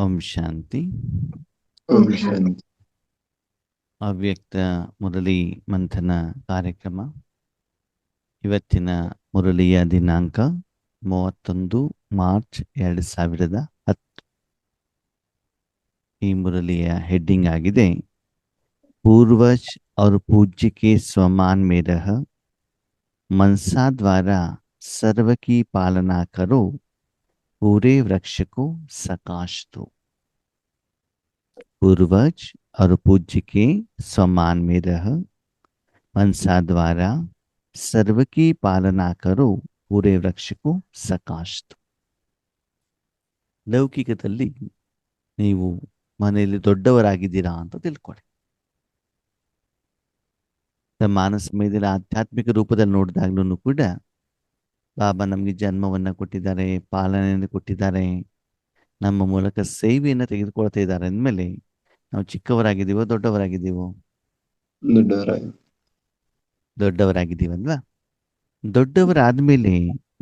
ಓಂ ಶಾಂತಿ. ಓಂ ಶಾಂತಿ. ಅವ್ಯಕ್ತ ಮುರಳಿ ಮಂಥನ ಕಾರ್ಯಕ್ರಮ. ಇವತ್ತಿನ ಮುರಳಿಯ ದಿನಾಂಕ 31 ಮಾರ್ಚ್ 2010. ಈ ಮುರಳಿಯ ಹೆಡ್ಡಿಂಗ್ ಆಗಿದೆ, ಪೂರ್ವಜ್ और पूज्य के स्वमान में रह मनसा द्वारा सर्व की पालना करो, पूरे वृक्ष को सकाश दो. पूर्वज और पूज्य के स्वमान में रह मनसा द्वारा सर्व की पालना करो, पूरे वृक्ष को सकाश दो. ಲೌಕಿಕದಲ್ಲಿ ನೀವು ಮನೆಯಲ್ಲಿ ದೊಡ್ಡವರಾಗಿದ್ದೀರಾ ಅಂತ ತಿಳ್ಕೊಳ್ಳಿ. ಮಾನಸ ಸಮಯದಲ್ಲಿ ಆಧ್ಯಾತ್ಮಿಕ ರೂಪದಲ್ಲಿ ನೋಡಿದಾಗ್ಲೂ ಕೂಡ ಬಾಬಾ ನಮಗೆ ಜನ್ಮವನ್ನ ಕೊಟ್ಟಿದ್ದಾರೆ, ಪಾಲನೆಯನ್ನು ಕೊಟ್ಟಿದ್ದಾರೆ, ನಮ್ಮ ಮೂಲಕ ಸೇವೆಯನ್ನು ತೆಗೆದುಕೊಳ್ತಾ ಇದ್ದಾರೆ ಅಂದಮೇಲೆ ನಾವು ಚಿಕ್ಕವರಾಗಿದ್ದೀವೋ ದೊಡ್ಡವರಾಗಿದ್ದೀವೋ? ದೊಡ್ಡವರಾಗಿದ್ದೀವಲ್ವಾ? ದೊಡ್ಡವರಾದ್ಮೇಲೆ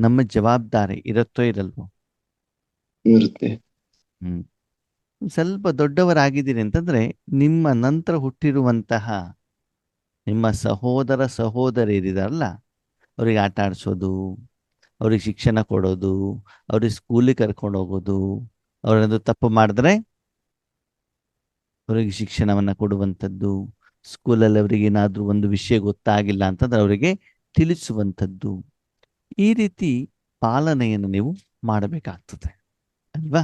ನಮ್ಮ ಜವಾಬ್ದಾರಿ ಇರುತ್ತೋ ಇರಲ್ವೋ? ಇರುತ್ತೆ. ಸ್ವಲ್ಪ ದೊಡ್ಡವರಾಗಿದ್ದೀರಿ ಅಂತಂದ್ರೆ ನಿಮ್ಮ ನಂತರ ಹುಟ್ಟಿರುವಂತಹ ನಿಮ್ಮ ಸಹೋದರ ಸಹೋದರಿಯರಿದಾರಲ್ಲ, ಅವ್ರಿಗೆ ಆಟ ಆಡಿಸೋದು, ಅವ್ರಿಗೆ ಶಿಕ್ಷಣ ಕೊಡೋದು, ಅವ್ರಿಗೆ ಸ್ಕೂಲಿಗೆ ಕರ್ಕೊಂಡು ಹೋಗೋದು, ಅವರೊಂದು ತಪ್ಪು ಮಾಡಿದ್ರೆ ಅವರಿಗೆ ಶಿಕ್ಷಣವನ್ನು ಕೊಡುವಂಥದ್ದು, ಸ್ಕೂಲಲ್ಲಿ ಅವರಿಗೆ ಏನಾದರೂ ಒಂದು ವಿಷಯ ಗೊತ್ತಾಗಿಲ್ಲ ಅಂತಂದ್ರೆ ಅವರಿಗೆ ತಿಳಿಸುವಂಥದ್ದು, ಈ ರೀತಿ ಪಾಲನೆಯನ್ನು ನೀವು ಮಾಡಬೇಕಾಗ್ತದೆ ಅಲ್ವಾ?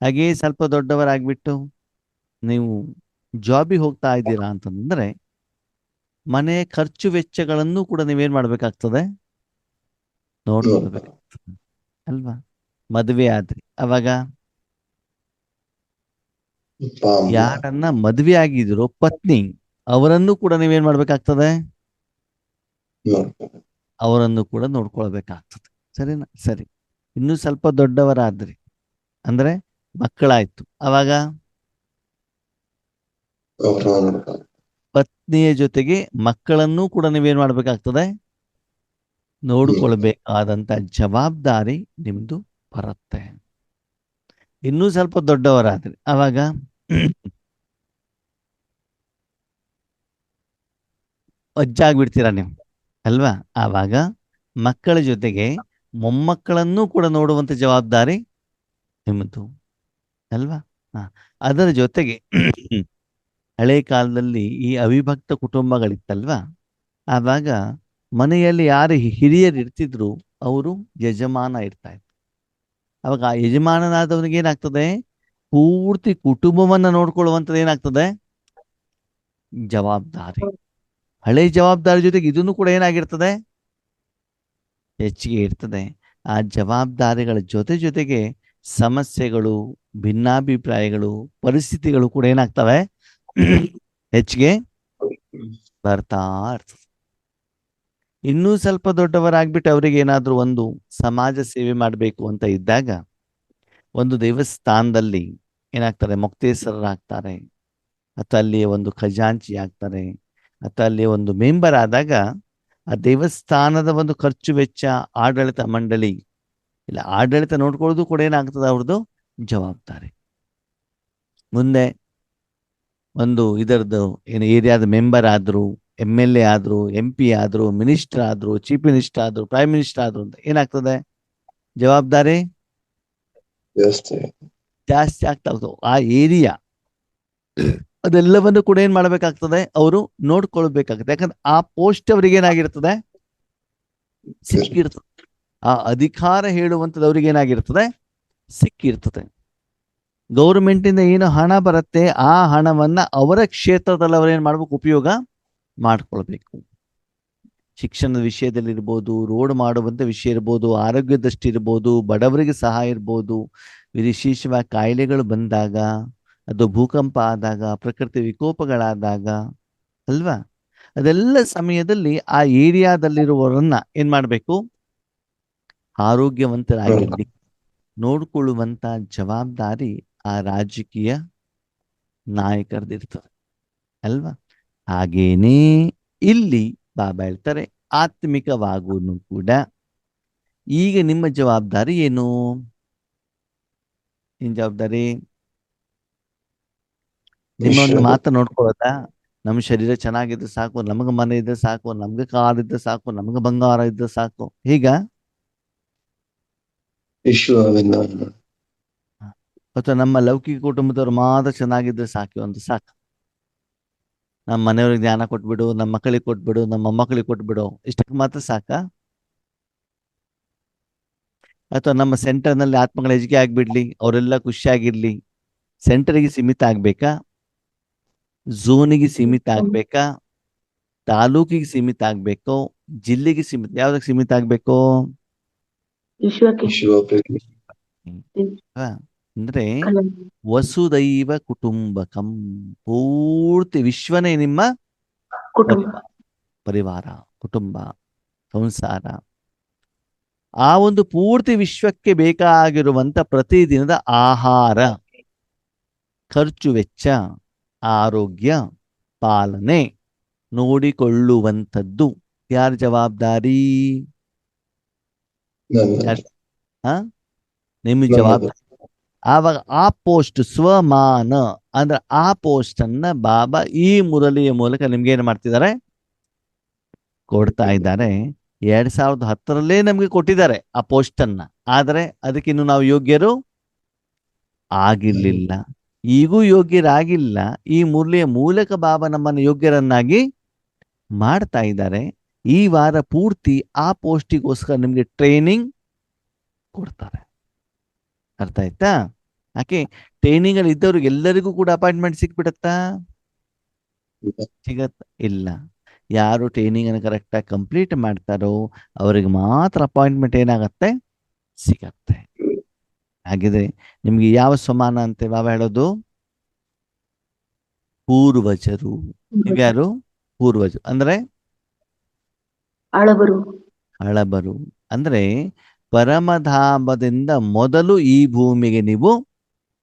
ಹಾಗೇ ಸ್ವಲ್ಪ ದೊಡ್ಡವರಾಗ್ಬಿಟ್ಟು ನೀವು ಜಾಬಿಗೆ ಹೋಗ್ತಾ ಇದ್ದೀರಾ ಅಂತಂದ್ರೆ ಮನೆಯ ಖರ್ಚು ವೆಚ್ಚಗಳನ್ನು ಕೂಡ ನೀವೇನ್ ಮಾಡ್ಬೇಕಾಗ್ತದೆ? ನೋಡ್ಕೊಳ್ಬೇಕಾಗ್ತದೆ ಅಲ್ವಾ? ಮದುವೆ ಆದ್ರಿ, ಅವಾಗ ಯಾರನ್ನ ಮದುವೆ ಆಗಿದ್ರು ಪತ್ನಿ, ಅವರನ್ನು ಕೂಡ ನೀವೇನ್ ಮಾಡ್ಬೇಕಾಗ್ತದೆ? ಅವರನ್ನು ಕೂಡ ನೋಡ್ಕೊಳ್ಬೇಕಾಗ್ತದೆ. ಸರಿನಾ? ಸರಿ. ಇನ್ನೂ ಸ್ವಲ್ಪ ದೊಡ್ಡವರಾದ್ರಿ ಅಂದ್ರೆ ಮಕ್ಕಳಾಯ್ತು, ಅವಾಗ ಪತ್ನಿಯ ಜೊತೆಗೆ ಮಕ್ಕಳನ್ನೂ ಕೂಡ ನೀವೇನ್ ಮಾಡ್ಬೇಕಾಗ್ತದೆ? ನೋಡ್ಕೊಳ್ಬೇಕಾದಂತ ಜವಾಬ್ದಾರಿ ನಿಮ್ದು ಬರುತ್ತೆ. ಇನ್ನೂ ಸ್ವಲ್ಪ ದೊಡ್ಡವರಾದ್ರಿ ಅವಾಗ ಅಜ್ಜ ಆಗ್ಬಿಡ್ತೀರಾ ನೀವು ಅಲ್ವಾ? ಆವಾಗ ಮಕ್ಕಳ ಜೊತೆಗೆ ಮೊಮ್ಮಕ್ಕಳನ್ನೂ ಕೂಡ ನೋಡುವಂತ ಜವಾಬ್ದಾರಿ ನಿಮ್ಮದು ಅಲ್ವಾ? ಅದರ ಜೊತೆಗೆ ಹಳೆ ಕಾಲದಲ್ಲಿ ಈ ಅವಿಭಕ್ತ ಕುಟುಂಬಗಳಿತ್ತಲ್ವಾ, ಆವಾಗ ಮನೆಯಲ್ಲಿ ಯಾರು ಹಿರಿಯರು ಇರ್ತಿದ್ರು ಅವರು ಯಜಮಾನ ಇರ್ತಾ ಇದ್ರು. ಅವಾಗ ಆ ಯಜಮಾನನಾದವನಿಗೆ ಏನಾಗ್ತದೆ? ಪೂರ್ತಿ ಕುಟುಂಬವನ್ನ ನೋಡ್ಕೊಳ್ಳುವಂಥದ್ದು ಏನಾಗ್ತದೆ? ಜವಾಬ್ದಾರಿ. ಹಳೆ ಜವಾಬ್ದಾರಿ ಜೊತೆಗೆ ಇದನ್ನು ಕೂಡ ಏನಾಗಿರ್ತದೆ? ಹೆಚ್ಚಿಗೆ ಇರ್ತದೆ. ಆ ಜವಾಬ್ದಾರಿಗಳ ಜೊತೆಗೆ ಸಮಸ್ಯೆಗಳು, ಭಿನ್ನಾಭಿಪ್ರಾಯಗಳು, ಪರಿಸ್ಥಿತಿಗಳು ಕೂಡ ಏನಾಗ್ತವೆ? ಹೆಚ್ಚಿಗೆ ಬರ್ತಾ ಇರ್ತದೆ. ಇನ್ನೂ ಸ್ವಲ್ಪ ದೊಡ್ಡವರಾಗ್ಬಿಟ್ಟು ಅವರಿಗೆ ಏನಾದ್ರೂ ಒಂದು ಸಮಾಜ ಸೇವೆ ಮಾಡಬೇಕು ಅಂತ ಇದ್ದಾಗ ಒಂದು ದೇವಸ್ಥಾನದಲ್ಲಿ ಏನಾಗ್ತಾರೆ? ಮೊಕ್ತೇಸರರಾಗ್ತಾರೆ, ಅಥವಾ ಅಲ್ಲಿ ಒಂದು ಖಜಾಂಚಿ ಆಗ್ತಾರೆ, ಅಥವಾ ಅಲ್ಲಿ ಒಂದು ಮೆಂಬರ್ ಆದಾಗ ಆ ದೇವಸ್ಥಾನದ ಒಂದು ಖರ್ಚು ವೆಚ್ಚ ಆಡಳಿತ ಮಂಡಳಿ ಇಲ್ಲ ಆಡಳಿತ ನೋಡ್ಕೊಳ್ಳೋದು ಕೂಡ ಏನಾಗ್ತದೆ? ಅವ್ರದ್ದು ಜವಾಬ್ದಾರಿ. ಮುಂದೆ ಒಂದು ಇದರದ್ದು ಏನು ಏರಿಯಾದ ಮೆಂಬರ್ ಆದ್ರು, MLA ಆದ್ರು, MP ಆದ್ರು, ಮಿನಿಸ್ಟರ್ ಆದ್ರು, ಚೀಫ್ ಮಿನಿಸ್ಟರ್ ಆದ್ರು, ಪ್ರೈಮ್ ಮಿನಿಸ್ಟರ್ ಆದ್ರು ಅಂತ ಏನಾಗ್ತದೆ? ಜವಾಬ್ದಾರಿ ಜಾಸ್ತಿ ಆಗ್ತಾ ಹೋಗ್ತದೆ. ಆ ಏರಿಯಾ ಅದೆಲ್ಲವನ್ನು ಕೂಡ ಏನ್ ಮಾಡ್ಬೇಕಾಗ್ತದೆ? ಅವರು ನೋಡ್ಕೊಳ್ಬೇಕಾಗ್ತದೆ. ಯಾಕಂದ್ರೆ ಆ ಪೋಸ್ಟ್ ಅವ್ರಿಗೆ ಏನಾಗಿರ್ತದೆ? ಸಿಕ್ಕಿರ್ತದೆ. ಆ ಅಧಿಕಾರ ಹೇಳುವಂಥದ್ದು ಅವ್ರಿಗೆ ಏನಾಗಿರ್ತದೆ? ಸಿಕ್ಕಿರ್ತದೆ. ಗೌರ್ಮೆಂಟ್ ಇಂದ ಏನು ಹಣ ಬರುತ್ತೆ ಆ ಹಣವನ್ನ ಅವರ ಕ್ಷೇತ್ರದಲ್ಲಿ ಅವ್ರೇನ್ ಮಾಡ್ಬೇಕು? ಉಪಯೋಗ ಮಾಡ್ಕೊಳ್ಬೇಕು. ಶಿಕ್ಷಣದ ವಿಷಯದಲ್ಲಿ ಇರ್ಬೋದು, ರೋಡ್ ಮಾಡುವಂತ ವಿಷಯ ಇರ್ಬೋದು, ಆರೋಗ್ಯದಷ್ಟಿ ಇರ್ಬೋದು, ಬಡವರಿಗೆ ಸಹಾಯ ಇರ್ಬೋದು, ವಿಶೇಷವಾಗಿ ಕಾಯಿಲೆಗಳು ಬಂದಾಗ, ಅದು ಭೂಕಂಪ ಆದಾಗ, ಪ್ರಕೃತಿ ವಿಕೋಪಗಳಾದಾಗ ಅಲ್ವಾ, ಅದೆಲ್ಲ ಸಮಯದಲ್ಲಿ ಆ ಏರಿಯಾದಲ್ಲಿರುವವರನ್ನ ಏನ್ ಮಾಡ್ಬೇಕು? ಆರೋಗ್ಯವಂತರಾಗಿರ್ಲಿ ನೋಡ್ಕೊಳ್ಳುವಂತ ಜವಾಬ್ದಾರಿ ಆ ರಾಜಕೀಯ ನಾಯಕರದಿರ್ತದೆ ಅಲ್ವಾ? ಹಾಗೇನೇ ಇಲ್ಲಿ ಬಾಬಾ ಹೇಳ್ತಾರೆ, ಆತ್ಮಿಕವಾಗೂ ಕೂಡ ಈಗ ನಿಮ್ಮ ಜವಾಬ್ದಾರಿ ಏನು? ಏನ್ ಜವಾಬ್ದಾರಿ? ನಿಮ್ಮ ಒಂದು ವಿಶ್ವದ ಮಾತು ನೋಡ್ಕೊಳ್ಳೋದಾ? ನಮ್ಮ ಶರೀರ ಚೆನ್ನಾಗಿದ್ರೆ ಸಾಕು, ನಮಗೆ ಮನೆ ಇದ್ರೆ ಸಾಕು, ನಮ್ಗೆ ಕಾರ್ ಇದ್ರೆ ಸಾಕು, ನಮ್ಗೆ ಬಂಗಾರ ಇದ್ರೆ ಸಾಕು, ಹೀಗ ವಿಶ್ವವೆಲ್ಲ ಅಥವಾ ನಮ್ಮ ಲೌಕಿಕ ಕುಟುಂಬದವ್ರು ಮಾತ್ರ ಚೆನ್ನಾಗಿದ್ರೆ ಸಾಕು ಅಂತ ಸಾಕು. ನಮ್ಮ ಮನೆಯವ್ರಿಗೆ ಜ್ಞಾನ ಕೊಟ್ಬಿಡು, ನಮ್ಮ ಮಕ್ಕಳಿಗೆ ಕೊಟ್ಬಿಡು, ನಮ್ಮ ಮೊಮ್ಮಕ್ಕಳಿಗೆ ಕೊಟ್ಬಿಡು, ಇಷ್ಟಕ್ಕೆ ಮಾತ್ರ ಸಾಕಾ? ಅಥವಾ ನಮ್ಮ ಸೆಂಟರ್ನಲ್ಲಿ ಆತ್ಮಗಳ ಹೆಜ್ಜಿಗೆ ಆಗ್ಬಿಡ್ಲಿ, ಅವರೆಲ್ಲ ಖುಷಿಯಾಗಿರ್ಲಿ, ಸೆಂಟರ್ಗೆ ಸೀಮಿತ ಆಗ್ಬೇಕಾ? ಝೋನಿಗೆ ಸೀಮಿತ ಆಗ್ಬೇಕಾ? ತಾಲೂಕಿಗೆ ಸೀಮಿತ ಆಗ್ಬೇಕು? ಜಿಲ್ಲೆಗೆ ಸೀಮಿತ, ಯಾವ್ದಕ್ಕೆ ಸೀಮಿತ ಆಗ್ಬೇಕು? ವಿಶ್ವಕ್ಕೆ ವಿಶ್ವ ಅಲ್ವಾ? ಅಂದ್ರೆ ವಸುದೈವ ಕುಟುಂಬಕಂ, ಪೂರ್ತಿ ವಿಶ್ವನೇ ನಿಮ್ಮ ಕುಟುಂಬ. ಪರಿವಾರ, ಕುಟುಂಬ, ಸಂಸಾರ. ಆ ಒಂದು ಪೂರ್ತಿ ವಿಶ್ವಕ್ಕೆ ಬೇಕಾಗಿರುವಂತ ಪ್ರತಿದಿನದ ಆಹಾರ, ಖರ್ಚು ವೆಚ್ಚ, ಆರೋಗ್ಯ, ಪಾಲನೆ ನೋಡಿಕೊಳ್ಳುವಂಥದ್ದು ಯಾರ ಜವಾಬ್ದಾರಿ? ನನ್ನ ನಿಮ್ಮ ನಮ್ಮದು. ಜವಾಬ್ದಾರಿ. ಆವಾಗ ಆ ಪೋಸ್ಟ್ ಸ್ವಮಾನ ಅಂದ್ರೆ ಆ ಪೋಸ್ಟ್ ಅನ್ನ ಬಾಬಾ ಈ ಮುರಳಿಯ ಮೂಲಕ ನಿಮ್ಗೆ ಏನ್ ಮಾಡ್ತಿದ್ದಾರೆ? ಕೊಡ್ತಾ ಇದ್ದಾರೆ. 2010ರಲ್ಲೇ ನಮ್ಗೆ ಕೊಟ್ಟಿದ್ದಾರೆ ಆ ಪೋಸ್ಟ್ ಅನ್ನ. ಆದ್ರೆ ಅದಕ್ಕಿನ್ನು ನಾವು ಯೋಗ್ಯರು ಆಗಿರ್ಲಿಲ್ಲ, ಈಗೂ ಯೋಗ್ಯರಾಗಿಲ್ಲ. ಈ ಮುರಳಿಯ ಮೂಲಕ ಬಾಬಾ ನಮ್ಮನ್ನು ಯೋಗ್ಯರನ್ನಾಗಿ ಮಾಡ್ತಾ ಇದ್ದಾರೆ. ಈ ವಾರ ಪೂರ್ತಿ ಆ ಪೋಸ್ಟಿಗೋಸ್ಕರ ನಿಮ್ಗೆ ಟ್ರೈನಿಂಗ್ ಕೊಡ್ತಾರೆ. ಅರ್ಥ ಆಯ್ತಾ? ಯಾಕೆ ಟ್ರೈನಿಂಗ್ ಅಲ್ಲಿ ಇದ್ದವ್ರಿಗೆ ಎಲ್ಲರಿಗೂ ಕೂಡ ಅಪಾಯಿಂಟ್ಮೆಂಟ್ ಸಿಕ್ಬಿಡತ್ತಾ? ಸಿಗತ್ತ? ಇಲ್ಲ. ಯಾರು ಟ್ರೈನಿಂಗ್ ಅನ್ನು ಕರೆಕ್ಟಾಗಿ ಕಂಪ್ಲೀಟ್ ಮಾಡ್ತಾರೋ ಅವರಿಗೆ ಮಾತ್ರ ಅಪಾಯಿಂಟ್ಮೆಂಟ್ ಏನಾಗತ್ತೆ? ಸಿಗತ್ತೆ. ಹಾಗಿದ್ರೆ ನಿಮ್ಗೆ ಯಾವ ಸಮಾನ ಅಂತೆ ಬಾಬಾ ಹೇಳೋದು? ಪೂರ್ವಜರು. ನೀವ್ಯಾರು? ಪೂರ್ವಜರು ಅಂದ್ರೆ ಅಳಬರು. ಹಳಬರು ಅಂದ್ರೆ ಪರಮಧಾಮದಿಂದ ಮೊದಲು ಈ ಭೂಮಿಗೆ ನೀವು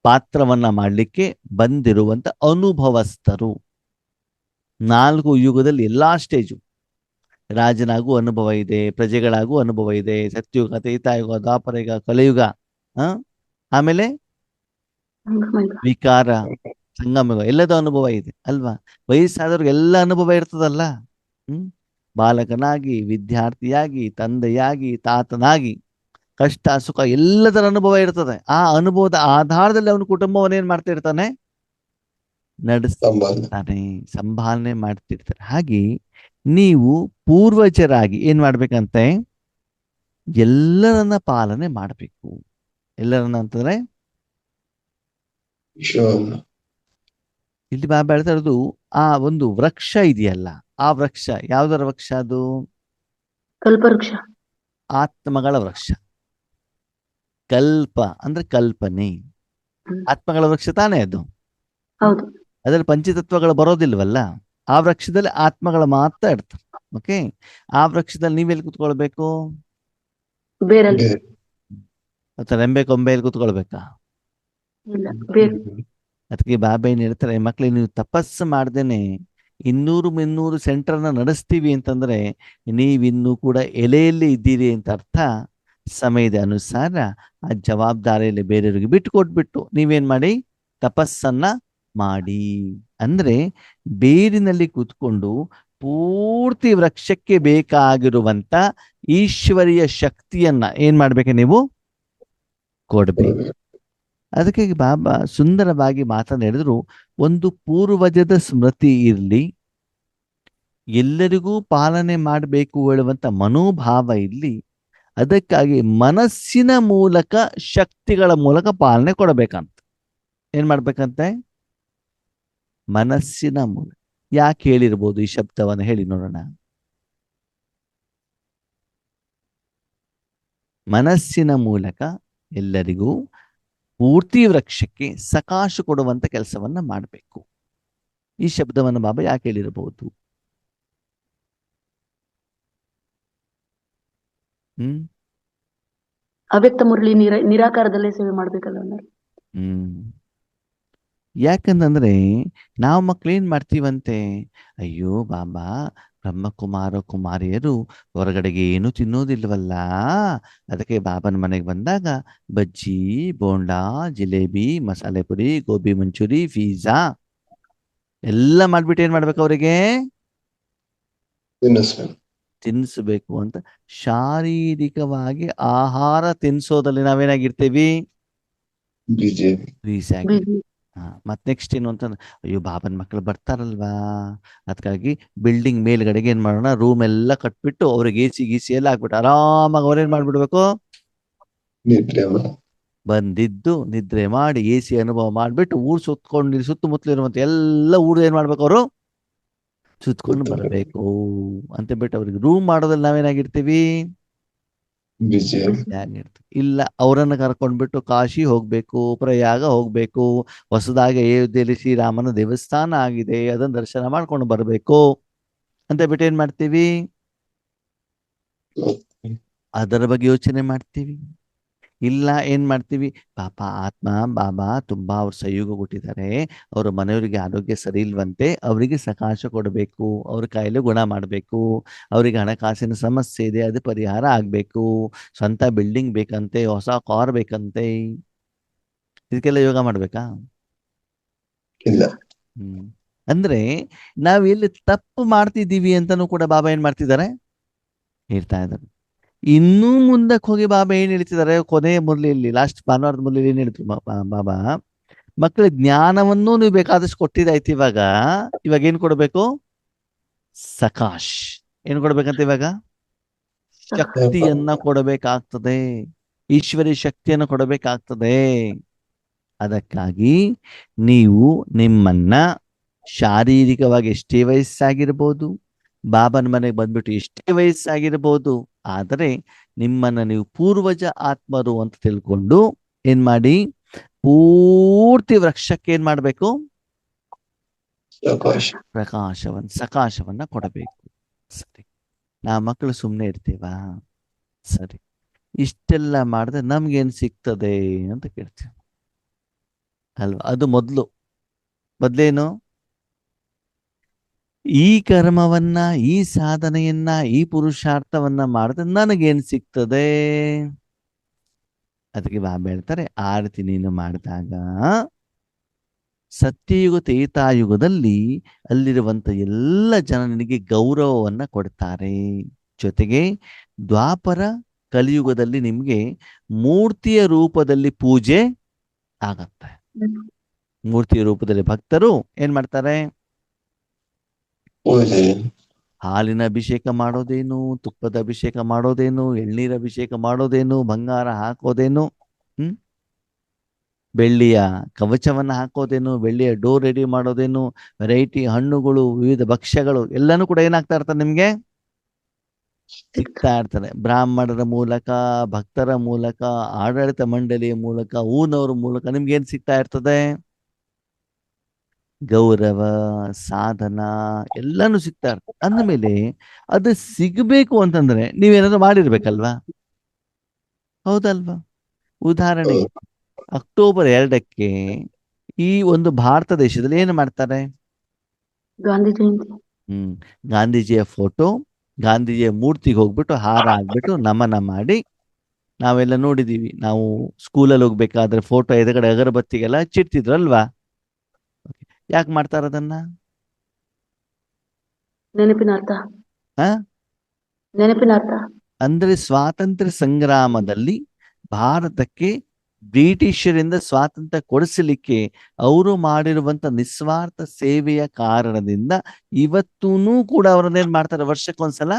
ಪಾತ್ರವನ್ನ ಮಾಡಲಿಕ್ಕೆ ಬಂದಿರುವಂತ ಅನುಭವಸ್ಥರು. 4 ಯುಗದಲ್ಲಿ ಎಲ್ಲಾ ಸ್ಟೇಜು, ರಾಜನಾಗೂ ಅನುಭವ ಇದೆ, ಪ್ರಜೆಗಳಾಗೂ ಅನುಭವ ಇದೆ, ಸತ್ಯುಗ, ತ್ರೇತಾಯುಗ, ದ್ವಾಪರಯುಗ, ಕಲಿಯುಗ, ಆಮೇಲೆ ವಿಕಾರ, ಸಂಗಮಯುಗ, ಎಲ್ಲದ ಅನುಭವ ಇದೆ ಅಲ್ವಾ? ವಯಸ್ಸಾದವ್ರಿಗೆ ಎಲ್ಲ ಅನುಭವ ಇರ್ತದಲ್ಲ. ಬಾಲಕನಾಗಿ, ವಿದ್ಯಾರ್ಥಿಯಾಗಿ, ತಂದೆಯಾಗಿ, ತಾತನಾಗಿ, ಕಷ್ಟ ಸುಖ ಎಲ್ಲದರ ಅನುಭವ ಇರ್ತದೆ. ಆ ಅನುಭವದ ಆಧಾರದಲ್ಲಿ ಅವನು ಕುಟುಂಬವನ್ನೇನ್ ಮಾಡ್ತಾ ಇರ್ತಾನೆ? ನಡೆಸ್ತಾನೆ, ಸಂಭಾಲನೆ ಮಾಡ್ತಿರ್ತಾರೆ. ಹಾಗೆ ನೀವು ಪೂರ್ವಜರಾಗಿ ಏನ್ ಮಾಡ್ಬೇಕಂತೆ? ಎಲ್ಲರನ್ನ ಪಾಲನೆ ಮಾಡಬೇಕು. ಎಲ್ಲರನ್ನ ಅಂತಂದ್ರೆ ಇಲ್ಲಿ ಬಾಬಾ ಹೇಳ್ತಾ ಇರೋದು ಆ ಒಂದು ವೃಕ್ಷ ಇದೆಯಲ್ಲ, ಆ ವೃಕ್ಷ ಯಾವ್ದರ ವೃಕ್ಷ? ಅದು ಕಲ್ಪವೃಕ್ಷ, ಆತ್ಮಗಳ ವೃಕ್ಷ. ಕಲ್ಪ ಅಂದ್ರೆ ಕಲ್ಪನೆ, ಆತ್ಮಗಳ ವೃಕ್ಷ ತಾನೇ ಅದು. ಹೌದು. ಅದರಲ್ಲಿ ಪಂಚತತ್ವಗಳು ಬರೋದಿಲ್ವಲ್ಲ. ಆ ವೃಕ್ಷದಲ್ಲಿ ಆತ್ಮಗಳು ಮಾತ್ರ ಇಡ್ತಾರೆ. ಓಕೆ, ಆ ವೃಕ್ಷದಲ್ಲಿ ನೀವೆಲ್ಲಿ ಕುತ್ಕೊಳ್ಬೇಕು? ಬೇರಲ್ಲಿ ಅಥವಾ ರೆಂಬೆ ಕೊಂಬೆಯಲ್ಲಿ ಕುತ್ಕೊಳ್ಬೇಕಾ? ಇಲ್ಲ, ಬೇರೆ. ಅದಕ್ಕೆ ಬಾಬಾ ಏನ್ ಹೇಳ್ತಾರೆ, ಮಕ್ಳಿಗೆ ನೀವು ತಪಸ್ಸು ಮಾಡ್ದೇನೆ 200-300 ಸೆಂಟರ್ನ ನಡೆಸ್ತೀವಿ ಅಂತಂದ್ರೆ ನೀವಿನ್ನೂ ಕೂಡ ಎಲೆಯಲ್ಲಿ ಇದ್ದೀರಿ ಅಂತ ಅರ್ಥ. ಸಮಯದ ಅನುಸಾರ ಆ ಜವಾಬ್ದಾರಿಯಲ್ಲಿ ಬೇರೆಯವ್ರಿಗೆ ಬಿಟ್ಟು ಕೊಟ್ಬಿಟ್ಟು ನೀವೇನ್ ಮಾಡಿ? ತಪಸ್ಸನ್ನ ಮಾಡಿ. ಅಂದ್ರೆ ಬೇರಿನಲ್ಲಿ ಕೂತ್ಕೊಂಡು ಪೂರ್ತಿ ವೃಕ್ಷಕ್ಕೆ ಬೇಕಾಗಿರುವಂತ ಈಶ್ವರಿಯ ಶಕ್ತಿಯನ್ನ ಏನ್ ಮಾಡ್ಬೇಕು? ನೀವು ಕೊಡ್ಬೇಕು. ಅದಕ್ಕೆ ಬಾಬಾ ಸುಂದರವಾಗಿ ಮಾತನಾಡಿದ್ರು, ಒಂದು ಪೂರ್ವಜದ ಸ್ಮೃತಿ ಇರ್ಲಿ, ಎಲ್ಲರಿಗೂ ಪಾಲನೆ ಮಾಡಬೇಕು ಹೇಳುವಂತ ಮನೋಭಾವ ಇರ್ಲಿ. ಅದಕ್ಕಾಗಿ ಮನಸ್ಸಿನ ಮೂಲಕ, ಶಕ್ತಿಗಳ ಮೂಲಕ ಪಾಲನೆ ಕೊಡಬೇಕಂತ. ಏನ್ ಮಾಡ್ಬೇಕಂತೆ? ಮನಸ್ಸಿನ ಮೂಲಕ. ಯಾಕೆ ಹೇಳಿರ್ಬೋದು ಈ ಶಬ್ದವನ್ನು? ಹೇಳಿ ನೋಡೋಣ. ಮನಸ್ಸಿನ ಮೂಲಕ ಎಲ್ಲರಿಗೂ ಪೂರ್ತಿ ವೃಕ್ಷಕ್ಕೆ ಸಕಾಶ ಕೊಡುವಂತ ಕೆಲಸವನ್ನ ಮಾಡಬೇಕು. ಈ ಶಬ್ದವನ್ನು ಬಾಬಾ ಯಾಕೆ ಹೇಳಿರಬಹುದು? ಅವ್ಯಕ್ತ ಮುರಳಿ ನಿರಾಕಾರದಲ್ಲೇ ಸೇವೆ ಮಾಡ್ಬೇಕಲ್ಲ. ಯಾಕಂತಂದ್ರೆ ನಾವು ಮಕ್ಳು ಏನ್ ಮಾಡ್ತೀವಂತೆ? ಅಯ್ಯೋ ಬಾಬಾ, ಬ್ರಹ್ಮಕುಮಾರ ಕುಮಾರಿಯರು ಹೊರಗಡೆಗೆ ಏನು ತಿನ್ನೋದಿಲ್ವಲ್ಲ, ಅದಕ್ಕೆ ಬಾಬನ ಮನೆಗೆ ಬಂದಾಗ ಬಜ್ಜಿ, ಬೋಂಡಾ, ಜಿಲೇಬಿ, ಮಸಾಲೆ ಪುರಿ, ಗೋಬಿ ಮಂಚೂರಿ, ಪಿಜ್ಜಾ ಎಲ್ಲ ಮಾಡ್ಬಿಟ್ಟು ಏನ್ ಮಾಡ್ಬೇಕು ಅವರಿಗೆ ತಿನ್ನಿಸ್ಬೇಕು. ತಿನ್ನಿಸ್ಬೇಕು ಅಂತ. ಶಾರೀರಿಕವಾಗಿ ಆಹಾರ ತಿನ್ಸೋದಲ್ಲಿ ನಾವೇನಾಗಿರ್ತೀವಿ, ಬಿಜೆಪಿ. ಬ್ರೀಸಿ ಆಗಿ. ಬಿಜಿ ಮತ್ತೆ ನೆಕ್ಸ್ಟ್ ಏನು ಅಂತಂದ್ರೆ, ಅಯ್ಯೋ ಬಾಬನ್ ಮಕ್ಕಳು ಬರ್ತಾರಲ್ವಾ, ಅದಕ್ಕಾಗಿ ಬಿಲ್ಡಿಂಗ್ ಮೇಲ್ಗಡೆಗೆ ಏನ್ ಮಾಡೋಣ, ರೂಮ್ ಎಲ್ಲ ಕಟ್ಬಿಟ್ಟು ಅವ್ರಿಗೆ ಎ ಸಿ ಗೀಸಿ ಎಲ್ಲ ಹಾಕ್ಬಿಟ್ಟು ಆರಾಮಾಗಿ ಅವ್ರೇನ್ ಮಾಡ್ಬಿಡ್ಬೇಕು, ನಿದ್ರೆ ಮಾಡಿ. ಬಂದಿದ್ದು ನಿದ್ರೆ ಮಾಡಿ ಎ ಸಿ ಅನುಭವ ಮಾಡ್ಬಿಟ್ಟು ಊರ್ ಸುತ್ತಕೊಂಡು ಸುತ್ತಮುತ್ತಲು ಇರುವಂತ ಎಲ್ಲ ಊರು ಏನ್ ಮಾಡ್ಬೇಕು, ಅವರು ಸುತ್ಕೊಂಡು ಬರಬೇಕು ಅಂತ ಬಿಟ್ಟು ಅವ್ರಿಗೆ ರೂಮ್ ಮಾಡೋದ್ರಲ್ಲಿ ನಾವೇನಾಗಿರ್ತೀವಿ, ಬಿಜೆಪಿ. ಆಗಿರ್ತೀವಿ. ಇಲ್ಲ ಅವರನ್ನ ಕರ್ಕೊಂಡ್ಬಿಟ್ಟು ಕಾಶಿ ಹೋಗ್ಬೇಕು, ಪ್ರಯಾಗ ಹೋಗ್ಬೇಕು, ಹೊಸದಾಗಿ ಅಯೋಧ್ಯೆಯಲ್ಲಿ ಶ್ರೀರಾಮನ ದೇವಸ್ಥಾನ ಆಗಿದೆ, ಅದನ್ನ ದರ್ಶನ ಮಾಡ್ಕೊಂಡು ಬರಬೇಕು ಅಂತ ಬಿಟ್ಟು ಏನ್ ಮಾಡ್ತೀವಿ, ಅದರ ಬಗ್ಗೆ ಯೋಚನೆ ಮಾಡ್ತೀವಿ. ಇಲ್ಲ ಏನ್ ಮಾಡ್ತೀವಿ, ಪಾಪ ಆತ್ಮ ಬಾಬಾ ತುಂಬಾ ಅವ್ರ ಸಹಯೋಗ ಕೊಟ್ಟಿದ್ದಾರೆ, ಅವ್ರ ಮನೆಯವರಿಗೆ ಆರೋಗ್ಯ ಸರಿ ಇಲ್ವಂತೆ, ಅವರಿಗೆ ಸಕಾಶ ಕೊಡಬೇಕು, ಅವ್ರ ಕಾಯಿಲೆ ಗುಣ ಮಾಡಬೇಕು, ಅವರಿಗೆ ಹಣಕಾಸಿನ ಸಮಸ್ಯೆ ಇದೆ, ಅದು ಪರಿಹಾರ ಆಗ್ಬೇಕು, ಸ್ವಂತ ಬಿಲ್ಡಿಂಗ್ ಬೇಕಂತೆ, ಹೊಸ ಕಾರ್ ಬೇಕಂತೆ, ಇದಕ್ಕೆಲ್ಲ ಯೋಗ ಮಾಡ್ಬೇಕಾ? ಇಲ್ಲ. ಅಂದ್ರೆ ನಾವ್ ಎಲ್ಲಿ ತಪ್ಪು ಮಾಡ್ತಿದ್ದೀವಿ ಅಂತಾನೂ ಕೂಡ ಬಾಬಾ ಏನ್ ಮಾಡ್ತಿದ್ದಾರೆ, ಹೇಳ್ತಾ ಇದ್ದಾರೆ. ಇನ್ನೂ ಮುಂದಕ್ಕೆ ಹೋಗಿ ಬಾಬಾ ಏನ್ ಹೇಳ್ತಿದ್ದಾರೆ, ಕೊನೆಯ ಮುರಳಿಯಲ್ಲಿ, ಲಾಸ್ಟ್ ಭಾನುವಾರದ ಮುರಳಿಯಲ್ಲಿ ಏನ್ ಹೇಳ್ತಿದ್ರು ಬಾಬಾ, ಮಕ್ಕಳ ಜ್ಞಾನವನ್ನು ನೀವು ಬೇಕಾದಷ್ಟು ಕೊಟ್ಟಿದ್ದಾಯ್ತು, ಇವಾಗ ಏನ್ ಕೊಡ್ಬೇಕು, ಸಕಾಶ್ ಏನ್ ಕೊಡ್ಬೇಕಂತ, ಇವಾಗ ಶಕ್ತಿಯನ್ನ ಕೊಡಬೇಕಾಗ್ತದೆ, ಈಶ್ವರಿ ಶಕ್ತಿಯನ್ನು ಕೊಡಬೇಕಾಗ್ತದೆ. ಅದಕ್ಕಾಗಿ ನೀವು ನಿಮ್ಮನ್ನ ಶಾರೀರಿಕವಾಗಿ ಎಷ್ಟೇ ವಯಸ್ಸಾಗಿರ್ಬೋದು, ಬಾಬನ ಮನೆಗೆ ಬಂದ್ಬಿಟ್ಟು ಎಷ್ಟೇ ವಯಸ್ಸಾಗಿರ್ಬೋದು, ಆದರೆ ನಿಮ್ಮನ್ನ ನೀವು ಪೂರ್ವಜ ಆತ್ಮರು ಅಂತ ತಿಳ್ಕೊಂಡು ಏನ್ ಮಾಡಿ, ಪೂರ್ತಿ ವೃಕ್ಷಕ್ಕೆ ಏನ್ ಮಾಡ್ಬೇಕು, ಸಕಾಶವನ್ನ ಕೊಡಬೇಕು. ಸರಿ, ನಾ ಮಕ್ಕಳು ಸುಮ್ಮನೆ ಇರ್ತೀವಾ? ಸರಿ, ಇಷ್ಟೆಲ್ಲ ಮಾಡಿದ್ರೆ ನಮ್ಗೇನ್ ಸಿಗ್ತದೆ ಅಂತ ಕೇಳ್ತೀವಿ ಅಲ್ವಾ? ಅದು ಮೊದ್ಲೇನು, ಈ ಕರ್ಮವನ್ನ, ಈ ಸಾಧನೆಯನ್ನ, ಈ ಪುರುಷಾರ್ಥವನ್ನ ಮಾಡಿದ್ರೆ ನನಗೇನ್ ಸಿಗ್ತದೆ? ಅದಕ್ಕೆ ಬಾಬಾ ಹೇಳ್ತಾರೆ, ಆ ರೀತಿ ನೀನು ಮಾಡಿದಾಗ ಸತ್ಯಯುಗ ತ್ರೇತಾಯುಗದಲ್ಲಿ ಅಲ್ಲಿರುವಂತ ಎಲ್ಲ ಜನ ನಿನಗೆ ಗೌರವವನ್ನ ಕೊಡ್ತಾರೆ. ಜೊತೆಗೆ ದ್ವಾಪರ ಕಲಿಯುಗದಲ್ಲಿ ನಿಮ್ಗೆ ಮೂರ್ತಿಯ ರೂಪದಲ್ಲಿ ಪೂಜೆ ಆಗತ್ತೆ. ಮೂರ್ತಿಯ ರೂಪದಲ್ಲಿ ಭಕ್ತರು ಏನ್ ಮಾಡ್ತಾರೆ, ಹಾಲಿನ ಅಭಿಷೇಕ ಮಾಡೋದೇನು, ತುಪ್ಪದ ಅಭಿಷೇಕ ಮಾಡೋದೇನು, ಎಳ್ನೀರ ಅಭಿಷೇಕ ಮಾಡೋದೇನು, ಬಂಗಾರ ಹಾಕೋದೇನು, ಬೆಳ್ಳಿಯ ಕವಚವನ್ನ ಹಾಕೋದೇನು, ಬೆಳ್ಳಿಯ ಡೋರ್ ರೆಡಿ ಮಾಡೋದೇನು, ವೆರೈಟಿ ಹಣ್ಣುಗಳು, ವಿವಿಧ ಭಕ್ಷ್ಯಗಳು ಎಲ್ಲಾನು ಕೂಡ ಏನಾಗ್ತಾ ಇರ್ತಾರೆ, ನಿಮ್ಗೆ ಸಿಗ್ತಾ ಇರ್ತಾರೆ. ಬ್ರಾಹ್ಮಣರ ಮೂಲಕ, ಭಕ್ತರ ಮೂಲಕ, ಆಡಳಿತ ಮಂಡಳಿಯ ಮೂಲಕ, ಊನವ್ರ ಮೂಲಕ ನಿಮ್ಗೆ ಏನ್ ಸಿಗ್ತಾ ಇರ್ತದೆ, ಗೌರವ, ಸಾಧನ ಎಲ್ಲಾನು ಸಿಗ್ತಾ ಇರ್ತದೆ. ಅಂದಮೇಲೆ ಅದು ಸಿಗಬೇಕು ಅಂತಂದ್ರೆ ನೀವೇನಾದ್ರು ಮಾಡಿರ್ಬೇಕಲ್ವಾ? ಹೌದಲ್ವಾ? ಉದಾಹರಣೆಗೆ ಅಕ್ಟೋಬರ್ 2ಕ್ಕೆ ಈ ಒಂದು ಭಾರತ ದೇಶದಲ್ಲಿ ಏನು ಮಾಡ್ತಾರೆ, ಗಾಂಧಿ ಜಯಂತಿ. ಗಾಂಧೀಜಿಯ ಫೋಟೋ, ಗಾಂಧೀಜಿಯ ಮೂರ್ತಿಗೆ ಹೋಗ್ಬಿಟ್ಟು ಹಾರ ಹಾಕ್ಬಿಟ್ಟು ನಮನ ಮಾಡಿ, ನಾವೆಲ್ಲ ನೋಡಿದೀವಿ, ನಾವು ಸ್ಕೂಲಲ್ಲಿ ಹೋಗ್ಬೇಕಾದ್ರೆ ಫೋಟೋ ಎದುರುಗಡೆ ಅಗರಬತ್ತಿಗೆಲ್ಲ ಹಚ್ಚಿಡ್ತಿದ್ರಲ್ವಾ? ಯಾಕೆ ಮಾಡ್ತಾರ ಅದನ್ನ? ನೆನಪಿನ ಅರ್ಥ. ನೆನಪಿನ ಅರ್ಥ ಅಂದ್ರೆ ಸ್ವಾತಂತ್ರ್ಯ ಸಂಗ್ರಾಮದಲ್ಲಿ ಭಾರತಕ್ಕೆ ಬ್ರಿಟಿಷರಿಂದ ಸ್ವಾತಂತ್ರ್ಯ ಕೊಡಿಸಲಿಕ್ಕೆ ಅವರು ಮಾಡಿರುವಂತ ನಿಸ್ವಾರ್ಥ ಸೇವೆಯ ಕಾರಣದಿಂದ ಇವತ್ತೂ ಕೂಡ ಅವ್ರನ್ನೇನ್ ಮಾಡ್ತಾರೆ, ವರ್ಷಕ್ಕೊಂದ್ಸಲ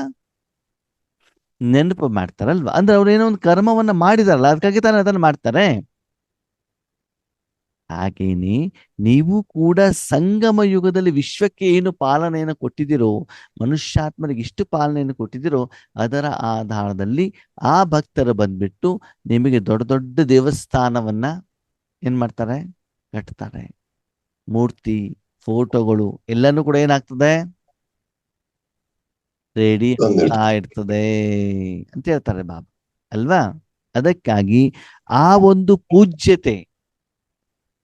ನೆನಪು ಮಾಡ್ತಾರಲ್ವಾ? ಅಂದ್ರೆ ಅವ್ರು ಏನೋ ಒಂದು ಕರ್ಮವನ್ನ ಮಾಡಿದಾರಲ್ಲ, ಅದಕ್ಕಾಗಿ ತಾನೇ ಅದನ್ನ ಮಾಡ್ತಾರೆ. ಹಾಗೇನೆ ನೀವು ಕೂಡ ಸಂಗಮ ಯುಗದಲ್ಲಿ ವಿಶ್ವಕ್ಕೆ ಏನು ಪಾಲನೆಯನ್ನು ಕೊಟ್ಟಿದ್ದೀರೋ, ಮನುಷ್ಯಾತ್ಮರಿಗೆ ಇಷ್ಟು ಪಾಲನೆಯನ್ನು ಕೊಟ್ಟಿದ್ದೀರೋ, ಅದರ ಆಧಾರದಲ್ಲಿ ಆ ಭಕ್ತರು ಬಂದ್ಬಿಟ್ಟು ನಿಮಗೆ ದೊಡ್ಡ ದೊಡ್ಡ ದೇವಸ್ಥಾನವನ್ನ ಏನ್ ಮಾಡ್ತಾರೆ, ಕಟ್ತಾರೆ. ಮೂರ್ತಿ, ಫೋಟೋಗಳು ಎಲ್ಲಾನು ಕೂಡ ಏನಾಗ್ತದೆ, ರೆಡಿ ಇರ್ತದೆ ಅಂತ ಹೇಳ್ತಾರೆ ಬಾಬಾ ಅಲ್ವಾ? ಅದಕ್ಕಾಗಿ ಆ ಒಂದು ಪೂಜ್ಯತೆ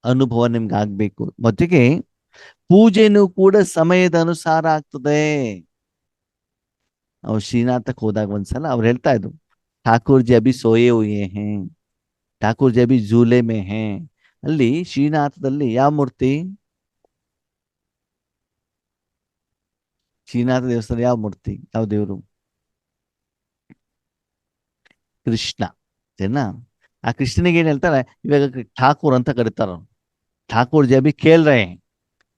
ಅನುಭವ ನಿಮ್ಗೆ ಆಗ್ಬೇಕು. ಜೊತೆಗೆ ಪೂಜೆನೂ ಕೂಡ ಸಮಯದ ಅನುಸಾರ ಆಗ್ತದೆ. ಅವ್ರು ಶ್ರೀನಾಥಕ್ಕೆ ಹೋದಾಗ ಒಂದ್ಸಲ ಅವ್ರು ಹೇಳ್ತಾ ಇದ್ರು, ಠಾಕೂರ್ ಜಿ ಅಭಿ ಸೋಯೆ ಹುಯೆ ಹೇ, ಠಾಕೂರ್ ಜಿ ಅಭಿ ಜೂಲೆ ಮೇ ಹೇ. ಅಲ್ಲಿ ಶ್ರೀನಾಥದಲ್ಲಿ ಯಾವ ಮೂರ್ತಿ? ಶ್ರೀನಾಥ ದೇವಸ್ಥಾನ ಯಾವ ಮೂರ್ತಿ, ಯಾವ ದೇವರು? ಕೃಷ್ಣ. ಸರಿನಾ? ಆ ಕೃಷ್ಣನಿಗೆ ಏನ್ ಹೇಳ್ತಾರೆ, ಇವಾಗ ಠಾಕೂರ್ ಅಂತ ಕರೀತಾರ. ಠಾಕೂರ್ ಜಿ ಅಭಿ ಖೇಲ್ ರಹೆ.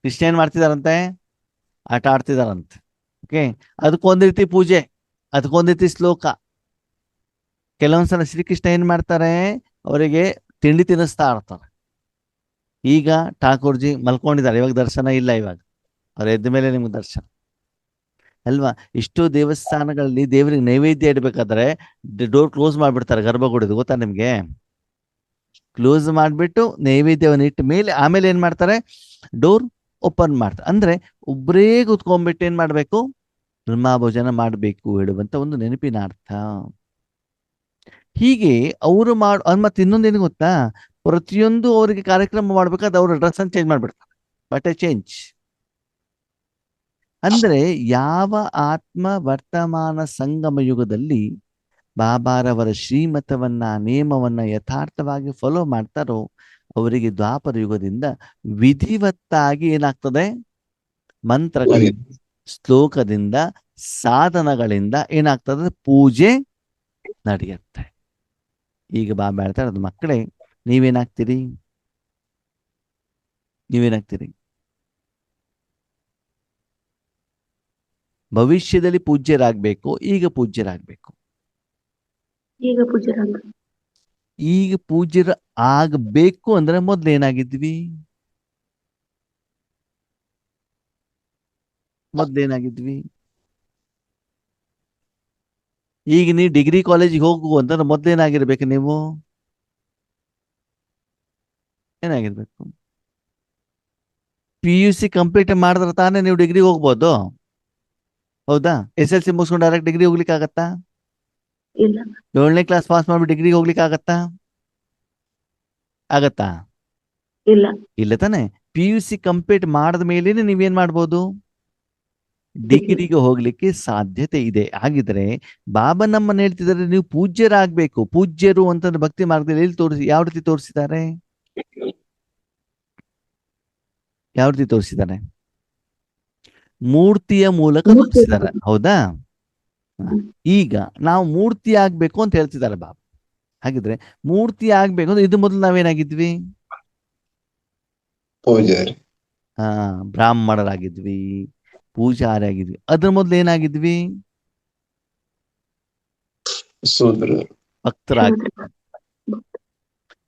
ಕೃಷ್ಣ ಏನ್ ಮಾಡ್ತಿದಾರಂತೆ? ಆಟ ಆಡ್ತಿದಾರಂತೆ. ಓಕೆ, ಅದಕ್ಕೊಂದ್ ರೀತಿ ಪೂಜೆ, ಅದಕ್ಕೊಂದ್ ರೀತಿ ಶ್ಲೋಕ. ಕೆಲವೊಂದ್ಸಲ ಶ್ರೀಕೃಷ್ಣ ಏನ್ ಮಾಡ್ತಾರೆ, ಅವರಿಗೆ ತಿಂಡಿ ತಿನ್ನಿಸ್ತಾ ಇರ್ತಾರೆ. ಈಗ ಠಾಕೂರ್ಜಿ ಮಲ್ಕೊಂಡಿದ್ದಾರೆ, ಇವಾಗ ದರ್ಶನ ಇಲ್ಲ. ಇವಾಗ ಅವ್ರು ಎದ್ದ ಮೇಲೆ ನಿಮ್ಗೆ ದರ್ಶನ ಅಲ್ವಾ? ಇಷ್ಟು ದೇವಸ್ಥಾನಗಳಲ್ಲಿ ದೇವರಿಗೆ ನೈವೇದ್ಯ ಇಡ್ಬೇಕಾದ್ರೆ ಡೋರ್ ಕ್ಲೋಸ್ ಮಾಡ್ಬಿಡ್ತಾರೆ, ಗರ್ಭಗುಡಿದು. ಗೊತ್ತಾ ನಿಮ್ಗೆ? ಕ್ಲೋಸ್ ಮಾಡ್ಬಿಟ್ಟು ನೈವೇದ್ಯವನ್ನು ಇಟ್ಟ ಮೇಲೆ ಆಮೇಲೆ ಏನ್ ಮಾಡ್ತಾರೆ, ಡೋರ್ ಓಪನ್ ಮಾಡ್ತಾರೆ. ಅಂದ್ರೆ ಒಬ್ಬರೇ ಕೂತ್ಕೊಂಡ್ಬಿಟ್ಟು ಏನ್ ಮಾಡ್ಬೇಕು, ಬ್ರಹ್ಮಭೋಜನ ಮಾಡಬೇಕು ಹೇಳುವಂತ ಒಂದು ನೆನಪಿನ ಅರ್ಥ. ಹೀಗೆ ಅವರು ಮತ್ತೆ ಇನ್ನೊಂದೇನು ಗೊತ್ತಾ, ಪ್ರತಿಯೊಂದು ಅವರಿಗೆ ಕಾರ್ಯಕ್ರಮ ಮಾಡ್ಬೇಕಾದ್ರೆ ಅವ್ರ ಡ್ರೆಸ್ ಅನ್ನು ಚೇಂಜ್ ಮಾಡ್ಬಿಡ್ತಾರೆ, ಬಟ್ಟೆ ಚೇಂಜ್. ಅಂದ್ರೆ ಯಾವ ಆತ್ಮ ವರ್ತಮಾನ ಸಂಗಮ ಯುಗದಲ್ಲಿ ಬಾಬಾರವರ ಶ್ರೀಮತವನ್ನ, ನೇಮವನ್ನ ಯಥಾರ್ಥವಾಗಿ ಫಾಲೋ ಮಾಡ್ತಾರೋ ಅವರಿಗೆ ದ್ವಾಪರ ಯುಗದಿಂದ ವಿಧಿವತ್ತಾಗಿ ಏನಾಗ್ತದೆ, ಮಂತ್ರಗಳಿಂದ, ಶ್ಲೋಕದಿಂದ, ಸಾಧನಗಳಿಂದ ಏನಾಗ್ತದೆ, ಪೂಜೆ ನಡೆಯುತ್ತೆ. ಈಗ ಬಾಬಾ ಹೇಳ್ತಾರೆ, ಅದು ಮಕ್ಕಳೇ ನೀವೇನಾಗ್ತೀರಿ, ನೀವೇನಾಗ್ತೀರಿ? ಭವಿಷ್ಯದಲ್ಲಿ ಪೂಜ್ಯರಾಗಬೇಕು, ಈಗ ಪೂಜ್ಯರಾಗಬೇಕು. ಈಗ ಪೂಜ್ಯರಾಗ. ಈಗ ಪೂಜ್ಯರ ಆಗಬೇಕು ಅಂದ್ರೆ ಮೊದ್ಲು ಏನಾಗಿದ್ವಿ, ಮೊದ್ಲೇನಾಗಿದ್ವಿ? ಈಗ ನೀವು ಡಿಗ್ರಿ ಕಾಲೇಜಿಗೆ ಹೋಗು ಅಂತಂದ್ರೆ ಮೊದ್ಲೇನಾಗಿರ್ಬೇಕು, ನೀವು ಏನಾಗಿರ್ಬೇಕು? PUC ಕಂಪ್ಲೀಟ್ ಮಾಡಿದ್ರೆ ತಾನೇ ನೀವು ಡಿಗ್ರಿ ಹೋಗ್ಬೋದು. ಹೌದಾ? SLC ಮುಗಿಸ್ಕೊಂಡು ಡೈರೆಕ್ಟ್ ಡಿಗ್ರಿ ಹೋಗ್ಲಿಕ್ಕೆ ಆಗತ್ತಾ? ಇಲ್ಲ. 7ನೇ ಕ್ಲಾಸ್ ಪಾಸ್ ಮಾಡ್ಬಿಟ್ಟು ಡಿಗ್ರಿ ಹೋಗ್ಲಿಕ್ಕೆ ಆಗತ್ತಾ? ಆಗತ್ತಾ? ಇಲ್ಲ. ಇಲ್ಲ ತಾನೆ. PUC ಕಂಪ್ಲೀಟ್ ಮಾಡಿದ ಮೇಲೇನೆ ನೀವೇನ್ ಮಾಡ್ಬೋದು, ಡಿಗ್ರಿಗೆ ಹೋಗ್ಲಿಕ್ಕೆ ಸಾಧ್ಯತೆ ಇದೆ. ಹಾಗಿದ್ರೆ ಬಾಬಾ ನಮ್ಮನ್ನ ಹೇಳ್ತಿದ್ದಾರೆ, ನೀವು ಪೂಜ್ಯರಾಗ್ಬೇಕು. ಪೂಜ್ಯರು ಅಂತಂದ್ರೆ ಭಕ್ತಿ ಮಾರ್ಗದಲ್ಲಿ ಎಲ್ಲಿ ತೋರಿಸಿ, ಯಾವ ರೀತಿ ತೋರಿಸಿದ್ದಾರೆ, ಯಾವ ರೀತಿ ತೋರಿಸಿದ್ದಾರೆ? ಮೂರ್ತಿಯ ಮೂಲಕ ತೋರಿಸಿದ್ದಾರೆ. ಹೌದಾ? ಈಗ ನಾವು ಮೂರ್ತಿ ಆಗ್ಬೇಕು ಅಂತ ಹೇಳ್ತಿದ್ದಾರೆ ಬಾಬಾ. ಹಾಗಿದ್ರೆ ಮೂರ್ತಿ ಆಗ್ಬೇಕು ಅಂದ್ರೆ ಇದು ಮೊದಲು ನಾವೇನಾಗಿದ್ವಿ? ಪೂಜಾರಿ. ಬ್ರಾಹ್ಮಣರಾಗಿದ್ವಿ, ಪೂಜಾರಿ ಆಗಿದ್ವಿ. ಅದ್ರ ಮೊದ್ಲು ಏನಾಗಿದ್ವಿ? ಶೂದ್ರ. ಭಕ್ತರಾಗಿದ್ವಿ.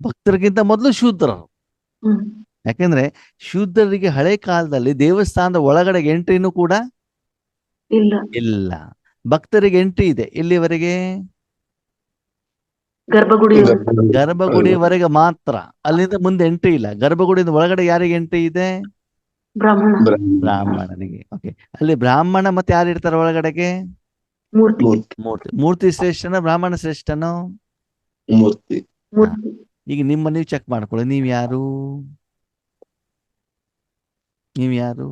ಭಕ್ತರಿಗಿಂತ ಮೊದಲು ಶೂದ್ರರು. ಯಾಕೆಂದ್ರೆ ಶೂದ್ರರಿಗೆ ಹಳೆ ಕಾಲದಲ್ಲಿ ದೇವಸ್ಥಾನದ ಒಳಗಡೆ ಎಂಟ್ರಿನೂ ಕೂಡ ಇಲ್ಲ. ಇಲ್ಲ. ಭಕ್ತರಿಗೆ ಎಂಟ್ರಿ ಇದೆ. ಎಲ್ಲಿವರೆಗೆ? ಗರ್ಭಗುಡಿಯವರೆಗೆ ಮಾತ್ರ. ಅಲ್ಲಿಂದ ಮುಂದೆ ಎಂಟ್ರಿ ಇಲ್ಲ. ಗರ್ಭಗುಡಿಯಿಂದ ಒಳಗಡೆ ಯಾರಿಗೆ ಎಂಟ್ರಿ ಇದೆ? ಬ್ರಾಹ್ಮಣರಿಗೆ. ಓಕೆ, ಅಲ್ಲಿ ಬ್ರಾಹ್ಮಣ ಮತ್ತೆ ಯಾರು ಇರ್ತಾರೆ ಒಳಗಡೆಗೆ? ಮೂರ್ತಿ. ಮೂರ್ತಿ ಶ್ರೇಷ್ಠನ, ಬ್ರಾಹ್ಮಣ ಶ್ರೇಷ್ಠನೋ? ಮೂರ್ತಿ. ಈಗ ನಿಮ್ಮ ನೀವು ಚೆಕ್ ಮಾಡ್ಕೊಳ್ಳಿ, ನೀವ್ ಯಾರು? ನೀವ್ ಯಾರು?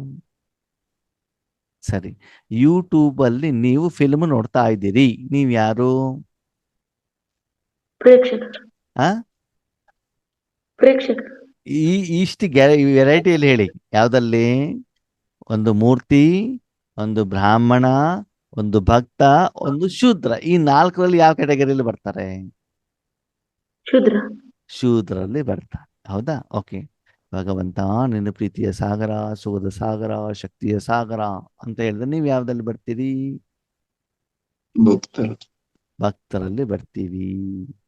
ಸರಿ, ಯೂಟ್ಯೂಬ್ ಅಲ್ಲಿ ನೀವು ಫಿಲ್ಮ್ ನೋಡ್ತಾ ಇದ್ದೀರಿ, ನೀವ್ ಯಾರು? ಪ್ರೇಕ್ಷಕರು. ಇಷ್ಟು ವೆರೈಟಿಯಲ್ಲಿ ಹೇಳಿ, ಯಾವ್ದಲ್ಲಿ? ಒಂದು ಮೂರ್ತಿ, ಒಂದು ಬ್ರಾಹ್ಮಣ, ಒಂದು ಭಕ್ತ, ಒಂದು ಶೂದ್ರ. ಈ 4ರಲ್ಲಿ ಯಾವ ಕ್ಯಾಟಗರಿಯಲ್ಲಿ ಬರ್ತಾರೆ? ಶೂದ್ರಲ್ಲಿ ಬರ್ತಾರೆ. ಹೌದಾ? ಓಕೆ. ಭಗವಂತ ನಿನ್ನ ಪ್ರೀತಿಯ ಸಾಗರ, ಸುಖದ ಸಾಗರ, ಶಕ್ತಿಯ ಸಾಗರ ಅಂತ ಹೇಳಿದ್ರೆ ನೀವು ಯಾವ್ದಲ್ಲಿ ಬರ್ತೀರಿ? ಭಕ್ತರಲ್ಲಿ ಬರ್ತೀವಿ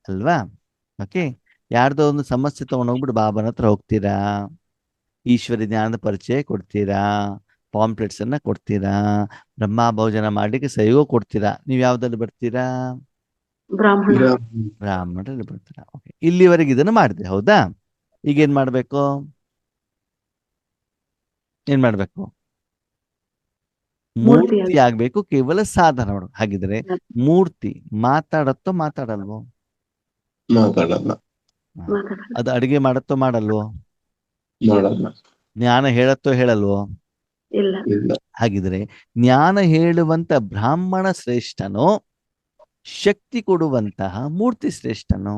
ಅಲ್ವಾ? ಓಕೆ. ಯಾರ್ದೋ ಒಂದು ಸಮಸ್ಯೆ ತಗೊಂಡೋಗ್ಬಿಟ್ಟು ಬಾಬಾನ ಹತ್ರ ಹೋಗ್ತೀರಾ, ಈಶ್ವರಿ ಜ್ಞಾನದ ಪರಿಚಯ ಕೊಡ್ತೀರಾ, ಪಾಂಪ್ಲೆಟ್ಸ್ ಅನ್ನ ಕೊಡ್ತೀರಾ, ಬ್ರಹ್ಮ ಭೋಜನ ಮಾಡ್ಲಿಕ್ಕೆ ಸಹಯೋಗ ಕೊಡ್ತೀರಾ. ನೀವು ಯಾವ್ದಲ್ಲಿ ಬರ್ತೀರಾ? ಬ್ರಾಹ್ಮಣರಲ್ಲಿ ಬರ್ತೀರಾ. ಓಕೆ, ಇಲ್ಲಿವರೆಗೆ ಇದನ್ನು ಮಾಡಿದೆ. ಹೌದಾ? ಈಗ ಏನ್ ಮಾಡ್ಬೇಕು? ಏನ್ ಮಾಡ್ಬೇಕು? ಮೂರ್ತಿ ಆಗ್ಬೇಕು. ಕೇವಲ ಸಾಧನ ಮಾಡು. ಹಾಗಿದ್ರೆ ಮೂರ್ತಿ ಮಾತಾಡತ್ತೋ ಮಾತಾಡಲ್ವೋ? ಮಾತಾಡಲ್ಲ. ಅದು ಅಡಿಗೆ ಮಾಡತ್ತೋ ಮಾಡಲ್ವೋ? ಮಾಡಲ್ಲ. ಜ್ಞಾನ ಹೇಳತ್ತೋ ಹೇಳಲ್ವೋ? ಇಲ್ಲ ಇಲ್ಲ. ಹಾಗಿದ್ರೆ ಜ್ಞಾನ ಹೇಳುವಂತ ಬ್ರಾಹ್ಮಣ ಶ್ರೇಷ್ಠನೋ, ಶಕ್ತಿ ಕೊಡುವಂತಹ ಮೂರ್ತಿ ಶ್ರೇಷ್ಠನೋ?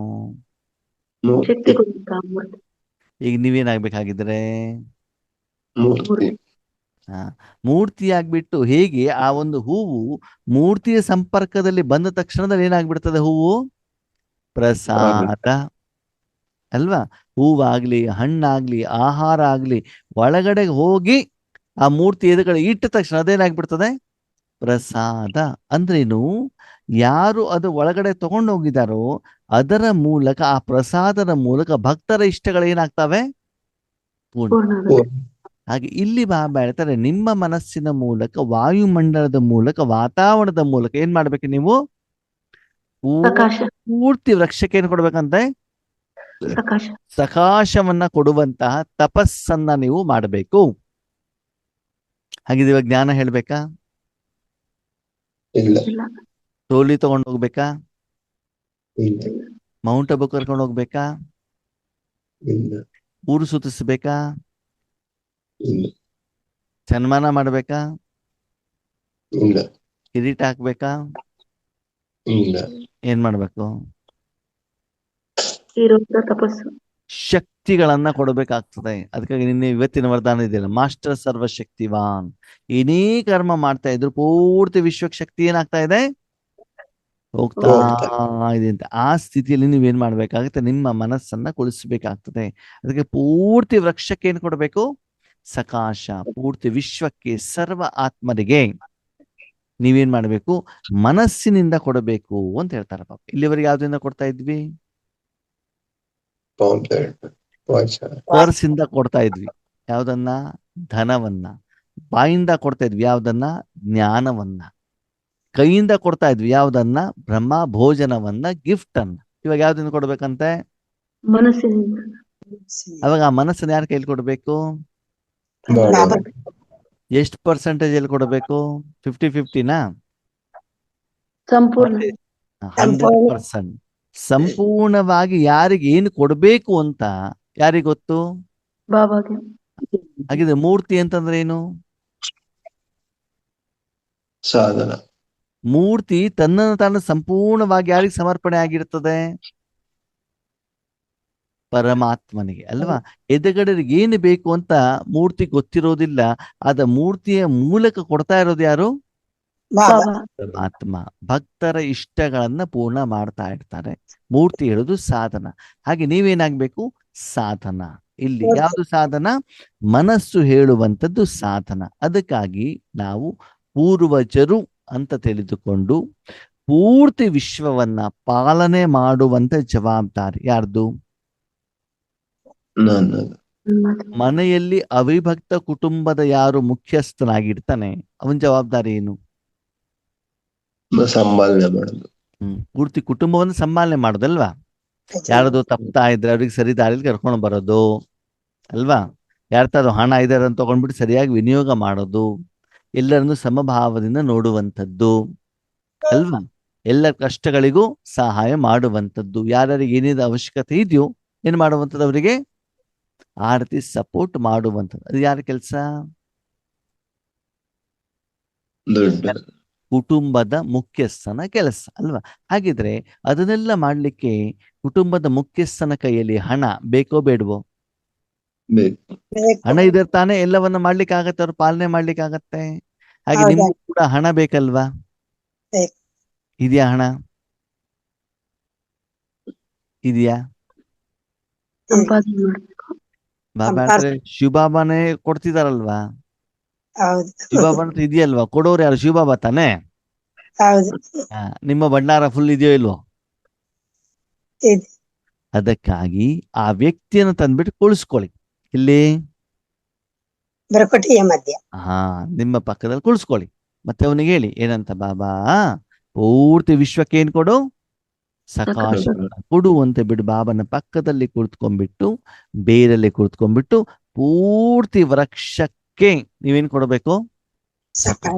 ಶಕ್ತಿ ಮೂರ್ತಿ. ಕೊಡುವಂತಹ ಮೂರ್ತಿ. ಈಗ ನೀವೇನಾಗ್ಬೇಕಾಗಿದ್ರೆ ಮೂರ್ತಿ. ಮೂರ್ತಿ ಆಗ್ಬಿಟ್ಟು, ಹೇಗೆ ಆ ಒಂದು ಹೂವು ಮೂರ್ತಿಯ ಸಂಪರ್ಕದಲ್ಲಿ ಬಂದ ತಕ್ಷಣದಲ್ಲಿ ಏನಾಗ್ಬಿಡ್ತದೆ? ಹೂವು ಪ್ರಸಾದ ಅಲ್ವಾ? ಹೂವಾಗ್ಲಿ, ಹಣ್ಣಾಗ್ಲಿ, ಆಹಾರ ಆಗ್ಲಿ, ಒಳಗಡೆ ಹೋಗಿ ಆ ಮೂರ್ತಿ ಎದುರುಗಡೆ ಇಟ್ಟ ತಕ್ಷಣ ಅದೇನಾಗ್ಬಿಡ್ತದೆ? ಪ್ರಸಾದ. ಅಂದ್ರೇನು? ಯಾರು ಅದು ಒಳಗಡೆ ತಗೊಂಡು ಹೋಗಿದಾರೋ ಅದರ ಮೂಲಕ, ಆ ಪ್ರಸಾದದ ಮೂಲಕ ಭಕ್ತರ ಇಷ್ಟಗಳೇನಾಗ್ತವೆ? ಪೂರ್ಣ. ಪೂರ್ಣ ಆಗುತ್ತೆ. ಹಾಗೆ ಇಲ್ಲಿ ಬಾಬಾ ಹೇಳ್ತಾರೆ, ನಿಮ್ಮ ಮನಸ್ಸಿನ ಮೂಲಕ, ವಾಯುಮಂಡಲದ ಮೂಲಕ, ವಾತಾವರಣದ ಮೂಲಕ ಏನ್ ಮಾಡ್ಬೇಕು ನೀವು? ಪ್ರಕಾಶ ಪೂರ್ತಿ ವೃಕ್ಷಕ್ಕೆ ಏನ್ ಕೊಡ್ಬೇಕಂತೆ? ಪ್ರಕಾಶ ಪ್ರಕಾಶವನ್ನ ಕೊಡುವಂತಹ ತಪಸ್ಸನ್ನ ನೀವು ಮಾಡಬೇಕು. ಹಾಗಿದ್ರೆ ಇವಾಗ ಜ್ಞಾನ ಹೇಳ್ಬೇಕಾ? ಇಲ್ಲ. ಇಲ್ಲ ಟೋಲಿ ತಗೊಂಡು ಹೋಗ್ಬೇಕಾ? ಇಲ್ಲ. ಮೌಂಟ್ ಅಬು ಕರ್ಕೊಂಡು ಹೋಗ್ಬೇಕಾ? ಇಲ್ಲ. ಊರು ಸುತ್ತಿಸ್ಬೇಕಾ? ಇಲ್ಲ. ಸನ್ಮಾನ ಮಾಡ್ಬೇಕಾ? ಇಲ್ಲ. ಕಿರೀಟ ಹಾಕ್ಬೇಕಾ? ಇಲ್ಲ. ಏನ್ ಮಾಡ್ಬೇಕು? ಇರುವಂತ ತಪಸ್ಸು. ಶಕ್ತಿಗಳನ್ನ ಕೊಡಬೇಕಾಗ್ತದೆ. ಅದಕ್ಕಾಗಿ ನಿನ್ನೆ ಇವತ್ತಿನ ವರದಾನ ಇದೆಯಲ್ಲ, ಮಾಸ್ಟರ್ ಸರ್ವಶಕ್ತಿವಾನ್. ಏನೇ ಕರ್ಮ ಮಾಡ್ತಾ ಇದ್ರು ಪೂರ್ತಿ ವಿಶ್ವಕ್ಕೆ ಶಕ್ತಿ ಏನಾಗ್ತಾ ಇದೆ? ಹೋಗ್ತಾ ಇದೆ ಅಂತ. ಆ ಸ್ಥಿತಿಯಲ್ಲಿ ನೀವೇನ್ ಮಾಡ್ಬೇಕಾಗುತ್ತೆ? ನಿಮ್ಮ ಮನಸ್ಸನ್ನ ಕುಳಿಸ್ಬೇಕಾಗ್ತದೆ. ಅದಕ್ಕೆ ಪೂರ್ತಿ ವೃಕ್ಷಕ್ಕೆ ಏನ್ ಕೊಡಬೇಕು? ಸಕಾಶ. ಪೂರ್ತಿ ವಿಶ್ವಕ್ಕೆ, ಸರ್ವ ಆತ್ಮರಿಗೆ ನೀವೇನ್ ಮಾಡ್ಬೇಕು? ಮನಸ್ಸಿನಿಂದ ಕೊಡಬೇಕು ಅಂತ ಹೇಳ್ತಾರೆ ಪಾಪ. ಇಲ್ಲಿವರೆಗೆ ಯಾವ್ದ್ರಿಂದ ಕೊಡ್ತಾ ಇದ್ವಿ? ಪರ್ಸಿಂದ ಕೊಡ್ತಾ ಇದ್ವಿ ಯಾವ್ದನ್ನ? ಧನವನ್ನ. ಬಾಯಿಂದ ಕೊಡ್ತಾ ಇದ್ವಿ ಯಾವ್ದನ್ನ? ಜ್ಞಾನವನ್ನ. ಕೈಯಿಂದ ಕೊಡ್ತಾ ಇದ್ವಿ ಯಾವ್ದನ್ನ? ಬ್ರಹ್ಮ ಭೋಜನವನ್ನ, ಗಿಫ್ಟ್ ಅನ್ನ. ಇವಾಗ ಯಾವ್ದನ್ನ ಕೊಡ್ಬೇಕಂತೆ? ಮನಸ್ಸಿನಿಂದ. ಅವಾಗ ಆ ಮನಸ್ಸನ್ನ ಯಾರ ಕೈಲಿ ಕೊಡ್ಬೇಕು? ಎಷ್ಟು ಪರ್ಸೆಂಟೇಜ್ ಅಲ್ಲಿ ಕೊಡಬೇಕು? 50-50ನಾ? ಸಂಪೂರ್ಣ 100%. ಸಂಪೂರ್ಣವಾಗಿ ಯಾರಿಗೆ ಏನು ಕೊಡ್ಬೇಕು ಅಂತ ಯಾರಿಗ್ ಗೊತ್ತು? ಬಾಬಾಗೆ. ಹಾಗಿದ್ರೆ ಮೂರ್ತಿ ಅಂತಂದ್ರೆ ಏನು? ಸಾಧನ. ಮೂರ್ತಿ ತನ್ನನ್ನು ತಾನು ಸಂಪೂರ್ಣವಾಗಿ ಯಾರಿಗೆ ಸಮರ್ಪಣೆ ಆಗಿರ್ತದೆ? ಪರಮಾತ್ಮನಿಗೆ ಅಲ್ವಾ? ಎದುರುಗಡೆಗೆ ಏನು ಬೇಕು ಅಂತ ಮೂರ್ತಿ ಗೊತ್ತಿರೋದಿಲ್ಲ. ಆದ ಮೂರ್ತಿಯ ಮೂಲಕ ಕೊಡ್ತಾ ಇರೋದು ಯಾರು? ಬಾಬಾ. ಪರಮಾತ್ಮ. ಭಕ್ತರ ಇಷ್ಟಗಳನ್ನ ಪೂರ್ಣ ಮಾಡ್ತಾ ಇರ್ತಾರೆ. ಮೂರ್ತಿ ಹೇಳೋದು ಸಾಧನ. ಹಾಗೆ ನೀವೇನಾಗ್ಬೇಕು? ಸಾಧನ. ಇಲ್ಲಿ ಯಾವುದು ಸಾಧನ? ಮನಸ್ಸು ಹೇಳುವಂಥದ್ದು ಸಾಧನ. ಅದಕ್ಕಾಗಿ ನಾವು ಪೂರ್ವಜರು ಅಂತ ತಿಳಿದುಕೊಂಡು ಪೂರ್ತಿ ವಿಶ್ವವನ್ನ ಪಾಲನೆ ಮಾಡುವಂತ ಜವಾಬ್ದಾರಿ ಯಾರ್ದು? ಮನೆಯಲ್ಲಿ ಅವಿಭಕ್ತ ಕುಟುಂಬದ ಯಾರು ಮುಖ್ಯಸ್ಥನಾಗಿರ್ತಾನೆ ಅವನ ಜವಾಬ್ದಾರಿ ಏನು? ಸಂಪಾಲನೆ ಮಾಡೋದು. ಪೂರ್ತಿ ಕುಟುಂಬವನ್ನು ಸಂಪಾಲನೆ ಮಾಡೋದಲ್ವಾ? ಯಾರದು ತಪ್ತಾ ಇದ್ರೆ ಅವ್ರಿಗೆ ಸರಿ ದಾರಿಲಿ ಕರ್ಕೊಂಡು ಬರೋದು ಅಲ್ವಾ? ಯಾರ್ತಾರು ಹಣ ಇದಾರೆ ಅಂತ ತಗೊಂಡ್ಬಿಟ್ಟು ಸರಿಯಾಗಿ ವಿನಿಯೋಗ ಮಾಡೋದು, ಎಲ್ಲರನ್ನು ಸಮಭಾವದಿಂದ ನೋಡುವಂಥದ್ದು ಅಲ್ವಾ? ಎಲ್ಲ ಕಷ್ಟಗಳಿಗೂ ಸಹಾಯ ಮಾಡುವಂಥದ್ದು, ಯಾರ್ಯಾರಿಗೆ ಏನೇನು ಅವಶ್ಯಕತೆ ಇದೆಯೋ ಏನ್ ಮಾಡುವಂಥದ್ದು? ಅವರಿಗೆ ಆ ರೀತಿ ಸಪೋರ್ಟ್ ಮಾಡುವಂಥದ್ದು. ಅದು ಯಾರ ಕೆಲಸ? ಕುಟುಂಬದ ಮುಖ್ಯಸ್ಥನ ಕೆಲಸ ಅಲ್ವಾ? ಹಾಗಿದ್ರೆ ಅದನ್ನೆಲ್ಲ ಮಾಡ್ಲಿಕ್ಕೆ ಕುಟುಂಬದ ಮುಖ್ಯಸ್ಥನ ಕೈಯಲ್ಲಿ ಹಣ ಬೇಕೋ ಬೇಡವೋ? ಹಣ ಇದ್ರೆ ತಾನೇ ಎಲ್ಲವನ್ನ ಮಾಡ್ಲಿಕ್ಕೆ ಆಗತ್ತೆ, ಅವ್ರು ಪಾಲನೆ ಮಾಡ್ಲಿಕ್ಕೆ ಆಗತ್ತೆ. ಹಾಗೆ ನಿಮ್ಗೂ ಕೂಡ ಹಣ ಬೇಕಲ್ವಾ? ಇದೆಯಾ ಹಣ? ಇದೆಯಾ? ಬಾಬಾ ಹೇಳ್ತಾರೆ ಶಿವಬಾಬಾನೇ ಕೊಡ್ತಿದಾರಲ್ವಾ? ಶಿವಬಾಬಾ ಅಂತ ಇದೆಯಲ್ವಾ? ಕೊಡೋರು ಯಾರು? ಶಿವಬಾಬಾ ತಾನೇ. ನಿಮ್ಮ ಭಂಡಾರ ಫುಲ್ ಇದೆಯೋ ಇಲ್ವೋ? ಅದಕ್ಕಾಗಿ ಆ ವ್ಯಕ್ತಿಯನ್ನು ತಂದ್ಬಿಟ್ಟು ಕುಳಿಸ್ಕೊಳ್ಳಿ. ಇಲ್ಲಿ ನಿಮ್ಮ ಪಕ್ಕದಲ್ಲಿ ಕುಳಿಸ್ಕೊಳ್ಳಿ. ಮತ್ತೆ ಅವನಿಗೆ ಹೇಳಿ ಏನಂತ? ಬಾಬಾ ಪೂರ್ತಿ ವಿಶ್ವಕ್ಕೆ ಏನ್ ಕೊಡು? ಸಕಾಶ ಕೊಡು ಅಂತ ಬಿಡು. ಬಾಬನ ಪಕ್ಕದಲ್ಲಿ ಕುಳಿತುಕೊಂಡ್ಬಿಟ್ಟು, ಬೇರಲ್ಲಿ ಕುಳಿತುಕೊಂಡ್ಬಿಟ್ಟು ಪೂರ್ತಿ ವೃಕ್ಷಕ್ಕೆ ನೀವೇನ್ ಕೊಡಬೇಕು?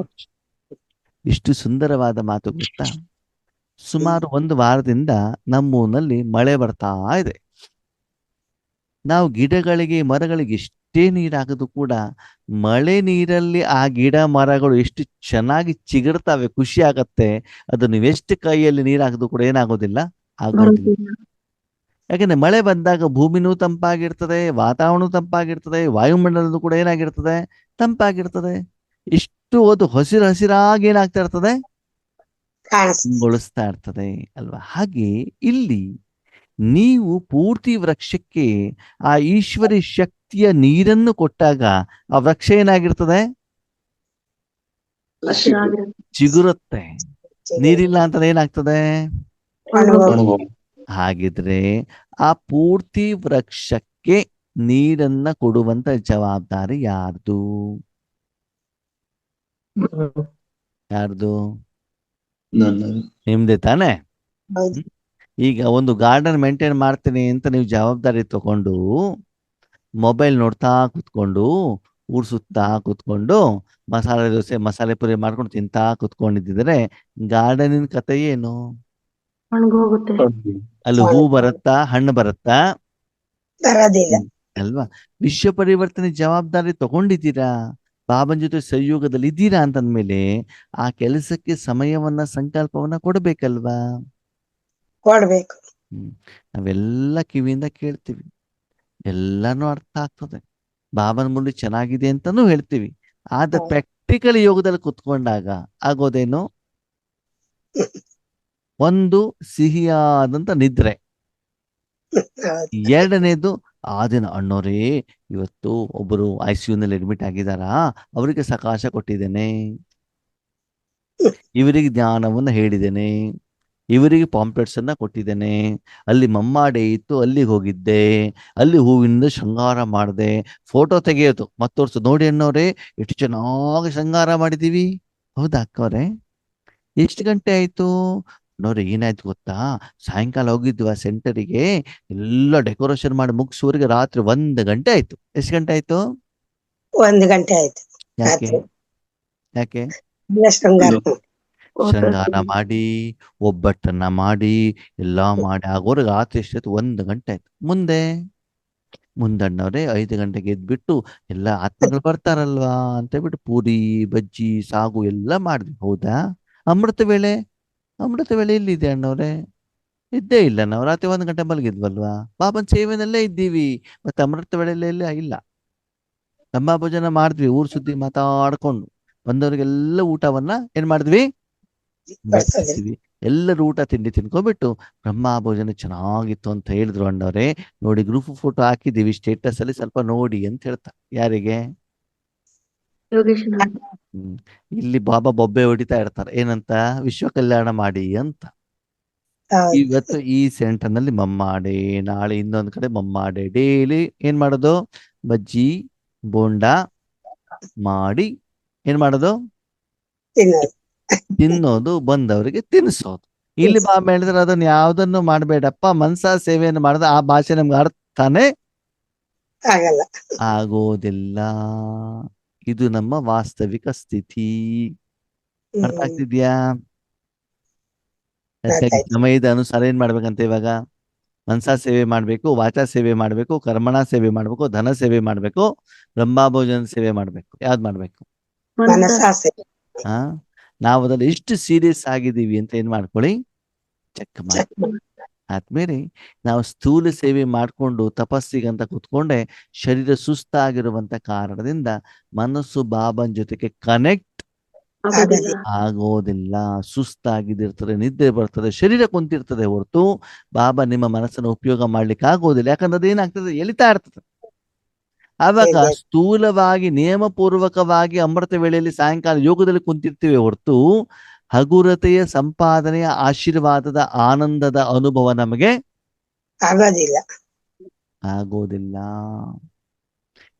ಇಷ್ಟು ಸುಂದರವಾದ ಮಾತು ಗೊತ್ತಾ? ಸುಮಾರು 1 ವಾರದಿಂದ ನಮ್ಮೂರಿನಲ್ಲಿ ಮಳೆ ಬರ್ತಾ ಇದೆ. ನಾವು ಗಿಡಗಳಿಗೆ, ಮರಗಳಿಗೆ ಎಷ್ಟೇ ನೀರಾಗದು ಕೂಡ ಮಳೆ ನೀರಲ್ಲಿ ಆ ಗಿಡ ಮರಗಳು ಎಷ್ಟು ಚೆನ್ನಾಗಿ ಚಿಗುರ್ತಾವೆ, ಖುಷಿ ಆಗತ್ತೆ. ಅದು ನೀವೆಷ್ಟು ಕೈಯಲ್ಲಿ ನೀರಾಗದು ಕೂಡ ಏನಾಗೋದಿಲ್ಲ, ಆಗೋದಿಲ್ಲ. ಬರುವುದಿಲ್ಲ. ಯಾಕಂದ್ರೆ ಮಳೆ ಬಂದಾಗ ಭೂಮಿನೂ ತಂಪಾಗಿರ್ತದೆ, ವಾತಾವರಣ ತಂಪಾಗಿರ್ತದೆ, ವಾಯುಮಂಡಲದ ಕೂಡ ಏನಾಗಿರ್ತದೆ, ತಂಪಾಗಿರ್ತದೆ. ಇಷ್ಟು ಹೊತ್ತು ಹಸಿರು ಹಸಿರಾಗಿ ಏನಾಗ್ತಾ ಇರ್ತದೆ, ಕಾಣಿಸ್ತದೆ. ಗೊಳಿಸ್ತಾ ಇರ್ತದೆ ಅಲ್ವಾ. ಹಾಗೆ ಇಲ್ಲಿ ನೀವು ಪೂರ್ತಿ ವೃಕ್ಷಕ್ಕೆ ಆ ಈಶ್ವರಿ ಶಕ್ತಿಯ ನೀರನ್ನು ಕೊಟ್ಟಾಗ ಆ ವೃಕ್ಷ ಏನಾಗಿರ್ತದೆ, ಹಸಿರಾಗಿರುತ್ತೆ. ಚಿಗುರುತ್ತೆ. ನೀರಿಲ್ಲ ಅಂತಂದ್ರೆ ಏನಾಗ್ತದೆ. ಒಣಗೋಗುತ್ತೆ. ಅನುಭವ. ಹಾಗಿದ್ರೆ ಆ ಪೂರ್ತಿ ವೃಕ್ಷಕ್ಕೆ ನೀರನ್ನ ಕೊಡುವಂತ ಜವಾಬ್ದಾರಿ ಯಾರ್ದು? ಯಾರ್ದು? ನನ್ನದು. ನಿಮ್ದೆ ತಾನೆ. ಹೌದು. ಈಗ ಒಂದು ಗಾರ್ಡನ್ ಮೇಂಟೈನ್ ಮಾಡ್ತೀನಿ ಅಂತ ನೀವು ಜವಾಬ್ದಾರಿ ತಗೊಂಡು ಮೊಬೈಲ್ ನೋಡ್ತಾ ಕುತ್ಕೊಂಡು, ಊರ್ ಸುತ್ತಾ ಕುತ್ಕೊಂಡು, ಮಸಾಲೆ ದೋಸೆ ಮಸಾಲೆ ಪುರಿ ಮಾಡ್ಕೊಂಡು ತಿಂತಾ ಕುತ್ಕೊಂಡಿದ್ದಿದ್ರೆ ಗಾರ್ಡನಿನ ಕತೆ ಏನು? ಒಣಗೋಗುತ್ತೆ. ಅಲ್ಲಿ ಹೂ ಬರುತ್ತಾ, ಹಣ್ಣು ಬರುತ್ತಾ? ಬರೋದಿಲ್ಲ. ಅಲ್ವಾ. ವಿಶ್ವ ಪರಿವರ್ತನೆ ಜವಾಬ್ದಾರಿ ತಗೊಂಡಿದ್ದೀರಾ, ಬಾಬನ್ ಜೊತೆ ಸಂಯೋಗದಲ್ಲಿ ಇದ್ದೀರಾ ಅಂತಂದ್ಮೇಲೆ ಆ ಕೆಲಸಕ್ಕೆ ಸಮಯವನ್ನ ಸಂಕಲ್ಪವನ್ನ ಕೊಡ್ಬೇಕಲ್ವಾ. ಕೊಡ್ಬೇಕು. ನಾವೆಲ್ಲ ಕಿವಿಯಿಂದ ಕೇಳ್ತೀವಿ, ಎಲ್ಲಾನು ಅರ್ಥ ಆಗ್ತದೆ, ಬಾಬನ ಮುಂದೆ ಚೆನ್ನಾಗಿದೆ ಅಂತಾನು ಹೇಳ್ತೀವಿ. ಆದ್ರೆ ಹೌದು. ಪ್ರಾಕ್ಟಿಕಲ್ ಯೋಗದಲ್ಲಿ ಕುತ್ಕೊಂಡಾಗ ಆಗೋದೇನು? ಒಂದು ಸಿಹಿಯಾದಂತ ನಿದ್ರೆ, ಹೌದು. ಎರಡನೇದು ಆ ದಿನ ಅಣ್ಣೋರೇ ಇವತ್ತು ಒಬ್ಬರು ICU-ನಲ್ಲಿ ಅಡ್ಮಿಟ್ ಆಗಿದಾರಾ, ಅವರಿಗೆ ಸಕಾಶ ಕೊಟ್ಟಿದ್ದೇನೆ, ಇವರಿಗೆ ಜ್ಞಾನವನ್ನ ಹೇಳಿದ್ದೇನೆ, ಇವರಿಗೆ ಪಾಂಪ್ಲೆಟ್ಸ್ ಅನ್ನ ಕೊಟ್ಟಿದ್ದೇನೆ, ಅಲ್ಲಿ ಮಮ್ಮಾಡೆ ಇತ್ತು ಅಲ್ಲಿಗೆ ಹೋಗಿದ್ದೆ, ಅಲ್ಲಿ ಹೂವಿನಿಂದ ಶೃಂಗಾರ ಮಾಡಿದೆ, ಫೋಟೋ ತೆಗೆಯೋದು ಮತ್ತೋರ್ಸು, ನೋಡಿ ಅಣ್ಣವ್ರೆ ಎಷ್ಟು ಚೆನ್ನಾಗಿ ಶೃಂಗಾರ ಮಾಡಿದೀವಿ. ಹೌದಾ ಅಕ್ಕವ್ರೆ? ಎಷ್ಟು ಗಂಟೆ ಆಯ್ತು? ನೋಡ್ರಿ ಏನಾಯ್ತು ಗೊತ್ತಾ, ಸಾಯಂಕಾಲ ಹೋಗಿದ್ವಿ ಆ ಸೆಂಟರಿಗೆ, ಎಲ್ಲ ಡೆಕೋರೇಷನ್ ಮಾಡಿ ಮುಗಿಸುವವರೆಗೆ ರಾತ್ರಿ 1 ಗಂಟೆ ಆಯ್ತು. ಎಷ್ಟು ಗಂಟೆ ಆಯ್ತು? 1 ಗಂಟೆ ಆಯ್ತು. ಯಾಕೆ? ರಾತ್ರಿ ಯಾಕೆ? ಎಲ್ಲ ಶೃಂಗಾರ. ಶೃಂಗಾರ ಮಾಡಿ, ಒಬ್ಬಟ್ಟನ್ನ ಮಾಡಿ, ಎಲ್ಲಾ ಮಾಡಿ ಆಗೋರ್ಗೆ ರಾತ್ರಿ ಎಷ್ಟಾಯ್ತು? 1 ಗಂಟೆ ಆಯ್ತು. ಮುಂದಣ್ಣವ್ರೆ 5 ಗಂಟೆಗೆ ಎದ್ಬಿಟ್ಟು ಎಲ್ಲ ಆತ್ಮಗಳು ಬರ್ತಾರಲ್ವಾ ಅಂತ ಹೇಳ್ಬಿಟ್ಟು ಪೂರಿ ಬಜ್ಜಿ ಸಾಗು ಎಲ್ಲ ಮಾಡಿದ್ವಿ. ಹೌದಾ? ಅಮೃತ ವೇಳೆ ಎಲ್ಲಿದೆ ಅಣ್ಣವ್ರೆ? ಇದ್ದೇ ಇಲ್ಲ, ನಾವು ರಾತ್ರಿ 1 ಗಂಟೆ ಮಲಗಿದ್ವಲ್ವಾ, ಬಾಬನ್ ಸೇವೆನಲ್ಲೇ ಇದ್ದೀವಿ. ಮತ್ತೆ ಅಮೃತ ವೇಳೆಯಲ್ಲೇ ಇಲ್ಲ. ಲಂಬಾ ಭೋಜನ ಮಾಡಿದ್ವಿ, ಊರ್ ಸುದ್ದಿ ಮಾತಾಡ್ಕೊಂಡು ಬಂದವರಿಗೆಲ್ಲ ಊಟವನ್ನ ಏನ್ ಮಾಡಿದ್ವಿ, ಬಡಿಸಿದ್ವಿ. ಎಲ್ಲರೂ ಊಟ ತಿಂಡಿ ತಿನ್ಕೊಂಡ್ಬಿಟ್ಟು ಬ್ರಹ್ಮ ಭೋಜನ ಚೆನ್ನಾಗಿತ್ತು ಅಂತ ಹೇಳಿದ್ರು ಅಣ್ಣವ್ರೆ. ನೋಡಿ ಗ್ರೂಪ್ ಫೋಟೋ ಹಾಕಿದೀವಿ ಸ್ಟೇಟಸ್ ಅಲ್ಲಿ, ಸ್ವಲ್ಪ ನೋಡಿ ಅಂತ ಹೇಳ್ತಾ. ಯಾರಿಗೆ? ಯೋಗೇಶ್ ಇಲ್ಲಿ ಬಾಬಾ ಬೊಬ್ಬೆ ಹೊಡಿತಾ ಇರ್ತಾರೆ, ಏನಂತ? ವಿಶ್ವ ಕಲ್ಯಾಣ ಮಾಡಿ ಅಂತ. ಹೌದು. ಇವತ್ತು ಈ ಸೆಂಟರ್ ನಲ್ಲಿ ಮಮ್ಮಾಡೆ, ನಾಳೆ ಇನ್ನೊಂದ್ ಕಡೆ ಮಮ್ಮಾಡೆ. ಡೈಲಿ ಏನ್ ಮಾಡೋದು? ಬಜ್ಜಿ ಬೋಂಡ ಮಾಡಿ ಏನ್ ಮಾಡೋದು? ತಿನ್ನೋದು. ತಿನ್ನೋದು, ಬಂದವರಿಗೆ ತಿನ್ನಿಸೋದು. ಇಲ್ಲಿ ಬಾಬಾ ಹೇಳಿದ್ರೆ ಅದನ್ನ ಯಾವ್ದನ್ನು ಮಾಡಬೇಡಪ್ಪ, ಮನ್ಸ ಸೇವೆಯನ್ನು ಮಾಡಿದ್ರೆ ಆ ಭಾಷೆ ನಮ್ಗೆ ಅರ್ಥನೇ ಆಗಲ್ಲ. ಆಗೋದಿಲ್ಲ. ಇದು ನಮ್ಮ ವಾಸ್ತವಿಕ ಸ್ಥಿತಿ. ಅರ್ಥ ಆಗ್ತಿದ್ಯಾ? ಅದಕ್ಕಾಗಿ ಸಮಯದ ಅನುಸಾರ ಏನ್ ಮಾಡ್ಬೇಕಂತ ಇವಾಗ ಮನ್ಸ ಸೇವೆ ಮಾಡ್ಬೇಕು, ವಾಚಾ ಸೇವೆ ಮಾಡ್ಬೇಕು, ಕರ್ಮಣ ಸೇವೆ ಮಾಡ್ಬೇಕು, ಧನ ಸೇವೆ ಮಾಡ್ಬೇಕು, ಬ್ರಹ್ಮಭೋಜನ ಸೇವೆ ಮಾಡ್ಬೇಕು. ಯಾವ್ದು ಮಾಡ್ಬೇಕು? ಮನಸ್ಸಾಸೆ. ಹಾ, ನಾವು ಅದ್ರಲ್ಲಿ ಎಷ್ಟು ಸೀರಿಯಸ್ ಆಗಿದ್ದೀವಿ ಅಂತ ಏನ್ ಮಾಡ್ಕೊಳ್ಳಿ, ಚೆಕ್ ಮಾಡಿ. ಆದ್ಮೇಲೆ ನಾವು ಸ್ಥೂಲ ಸೇವೆ ಮಾಡ್ಕೊಂಡು ತಪಸ್ಸಿಗಂತ ಕೂತ್ಕೊಂಡೆ ಶರೀರ ಸುಸ್ತಾಗಿರುವಂತ ಕಾರಣದಿಂದ ಮನಸ್ಸು ಬಾಬನ್ ಜೊತೆಗೆ ಕನೆಕ್ಟ್ ಆಗೋದಿಲ್ಲ. ಸುಸ್ತಾಗಿದ್ದಿರ್ತದೆ, ನಿದ್ದೆ ಬರ್ತದೆ, ಶರೀರ ಕುಂತಿರ್ತದೆ ಹೊರತು ಬಾಬಾ ನಿಮ್ಮ ಮನಸ್ಸನ್ನು ಉಪಯೋಗ ಮಾಡ್ಲಿಕ್ಕೆ ಆಗೋದಿಲ್ಲ. ಯಾಕಂದ್ರೆ ಅದೇನಾಗ್ತದೆ, ಎಳಿತಾ ಇರ್ತದೆ. ಆವಾಗ ಸ್ಥೂಲವಾಗಿ ನಿಯಮಪೂರ್ವಕವಾಗಿ ಅಮೃತ ವೇಳೆಯಲ್ಲಿ ಸಾಯಂಕಾಲ ಯೋಗದಲ್ಲಿ ಕುಂತಿರ್ತೀವಿ ಹೊರತು ಹಗುರತೆಯ ಸಂಪಾದನೆಯ ಆಶೀರ್ವಾದದ ಆನಂದದ ಅನುಭವ ನಮಗೆ ಆಗೋದಿಲ್ಲ.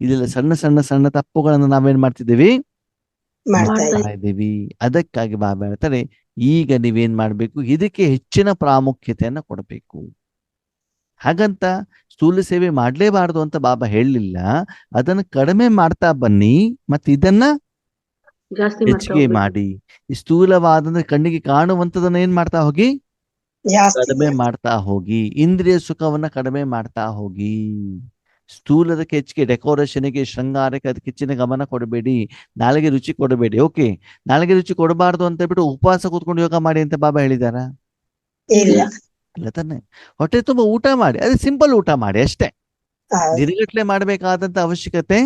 ಇದೆಲ್ಲ ಸಣ್ಣ ಸಣ್ಣ ಸಣ್ಣ ತಪ್ಪುಗಳನ್ನು ನಾವೇನ್ ಮಾಡ್ತಿದ್ದೀವಿ, ಮಾಡ್ತಾ ಇದ್ದೀವಿ. ಅದಕ್ಕಾಗಿ ಬಾಬಾ ಹೇಳ್ತಾರೆ, ಈಗ ನೀವೇನ್ ಮಾಡ್ಬೇಕು, ಇದಕ್ಕೆ ಹೆಚ್ಚಿನ ಪ್ರಾಮುಖ್ಯತೆಯನ್ನ ಕೊಡಬೇಕು. ಹಾಗಂತ ಸ್ಥೂಲ ಸೇವೆ ಮಾಡ್ಲೇಬಾರದು ಅಂತ ಬಾಬಾ ಹೇಳಲಿಲ್ಲ. ಅದನ್ನ ಕಡಿಮೆ ಮಾಡ್ತಾ ಬನ್ನಿ, ಮತ್ತೆ ಇದನ್ನ ಹೆಚ್ಚಿಗೆ ಮಾಡಿ. ಈ ಸ್ಥೂಲವಾದಂದ್ರೆ ಕಣ್ಣಿಗೆ ಕಾಣುವಂಥದನ್ನ ಏನ್ ಮಾಡ್ತಾ ಹೋಗಿ, ಕಡಿಮೆ ಮಾಡ್ತಾ ಹೋಗಿ. ಇಂದ್ರಿಯ ಸುಖವನ್ನ ಕಡಿಮೆ ಮಾಡ್ತಾ ಹೋಗಿ. ಸ್ಥೂಲದಕ್ಕೆ ಹೆಚ್ಚಿಗೆ ಡೆಕೋರೇಷನ್ಗೆ ಶೃಂಗಾರಕ್ಕೆ ಅದಕ್ಕೆ ಹೆಚ್ಚಿನ ಗಮನ ಕೊಡಬೇಡಿ. ನಾಳೆಗೆ ರುಚಿ ಕೊಡಬೇಡಿ. ಓಕೆ, ನಾಳೆಗೆ ರುಚಿ ಕೊಡಬಾರ್ದು ಅಂತ ಹೇಳ್ಬಿಟ್ಟು ಉಪವಾಸ ಕೂತ್ಕೊಂಡು ಯೋಗ ಮಾಡಿ ಅಂತ ಬಾಬಾ ಹೇಳಿದಾರ? ಇಲ್ಲ. ಇಲ್ಲ ತಾನೆ. ಹೊಟ್ಟೆ ತುಂಬ ಊಟ ಮಾಡಿ, ಅದೇ ಸಿಂಪಲ್ ಊಟ ಮಾಡಿ ಅಷ್ಟೇ. ಹೌದು. ದಿನಗಟ್ಲೆ ಮಾಡಬೇಕಾದಂತ ಅವಶ್ಯಕತೆ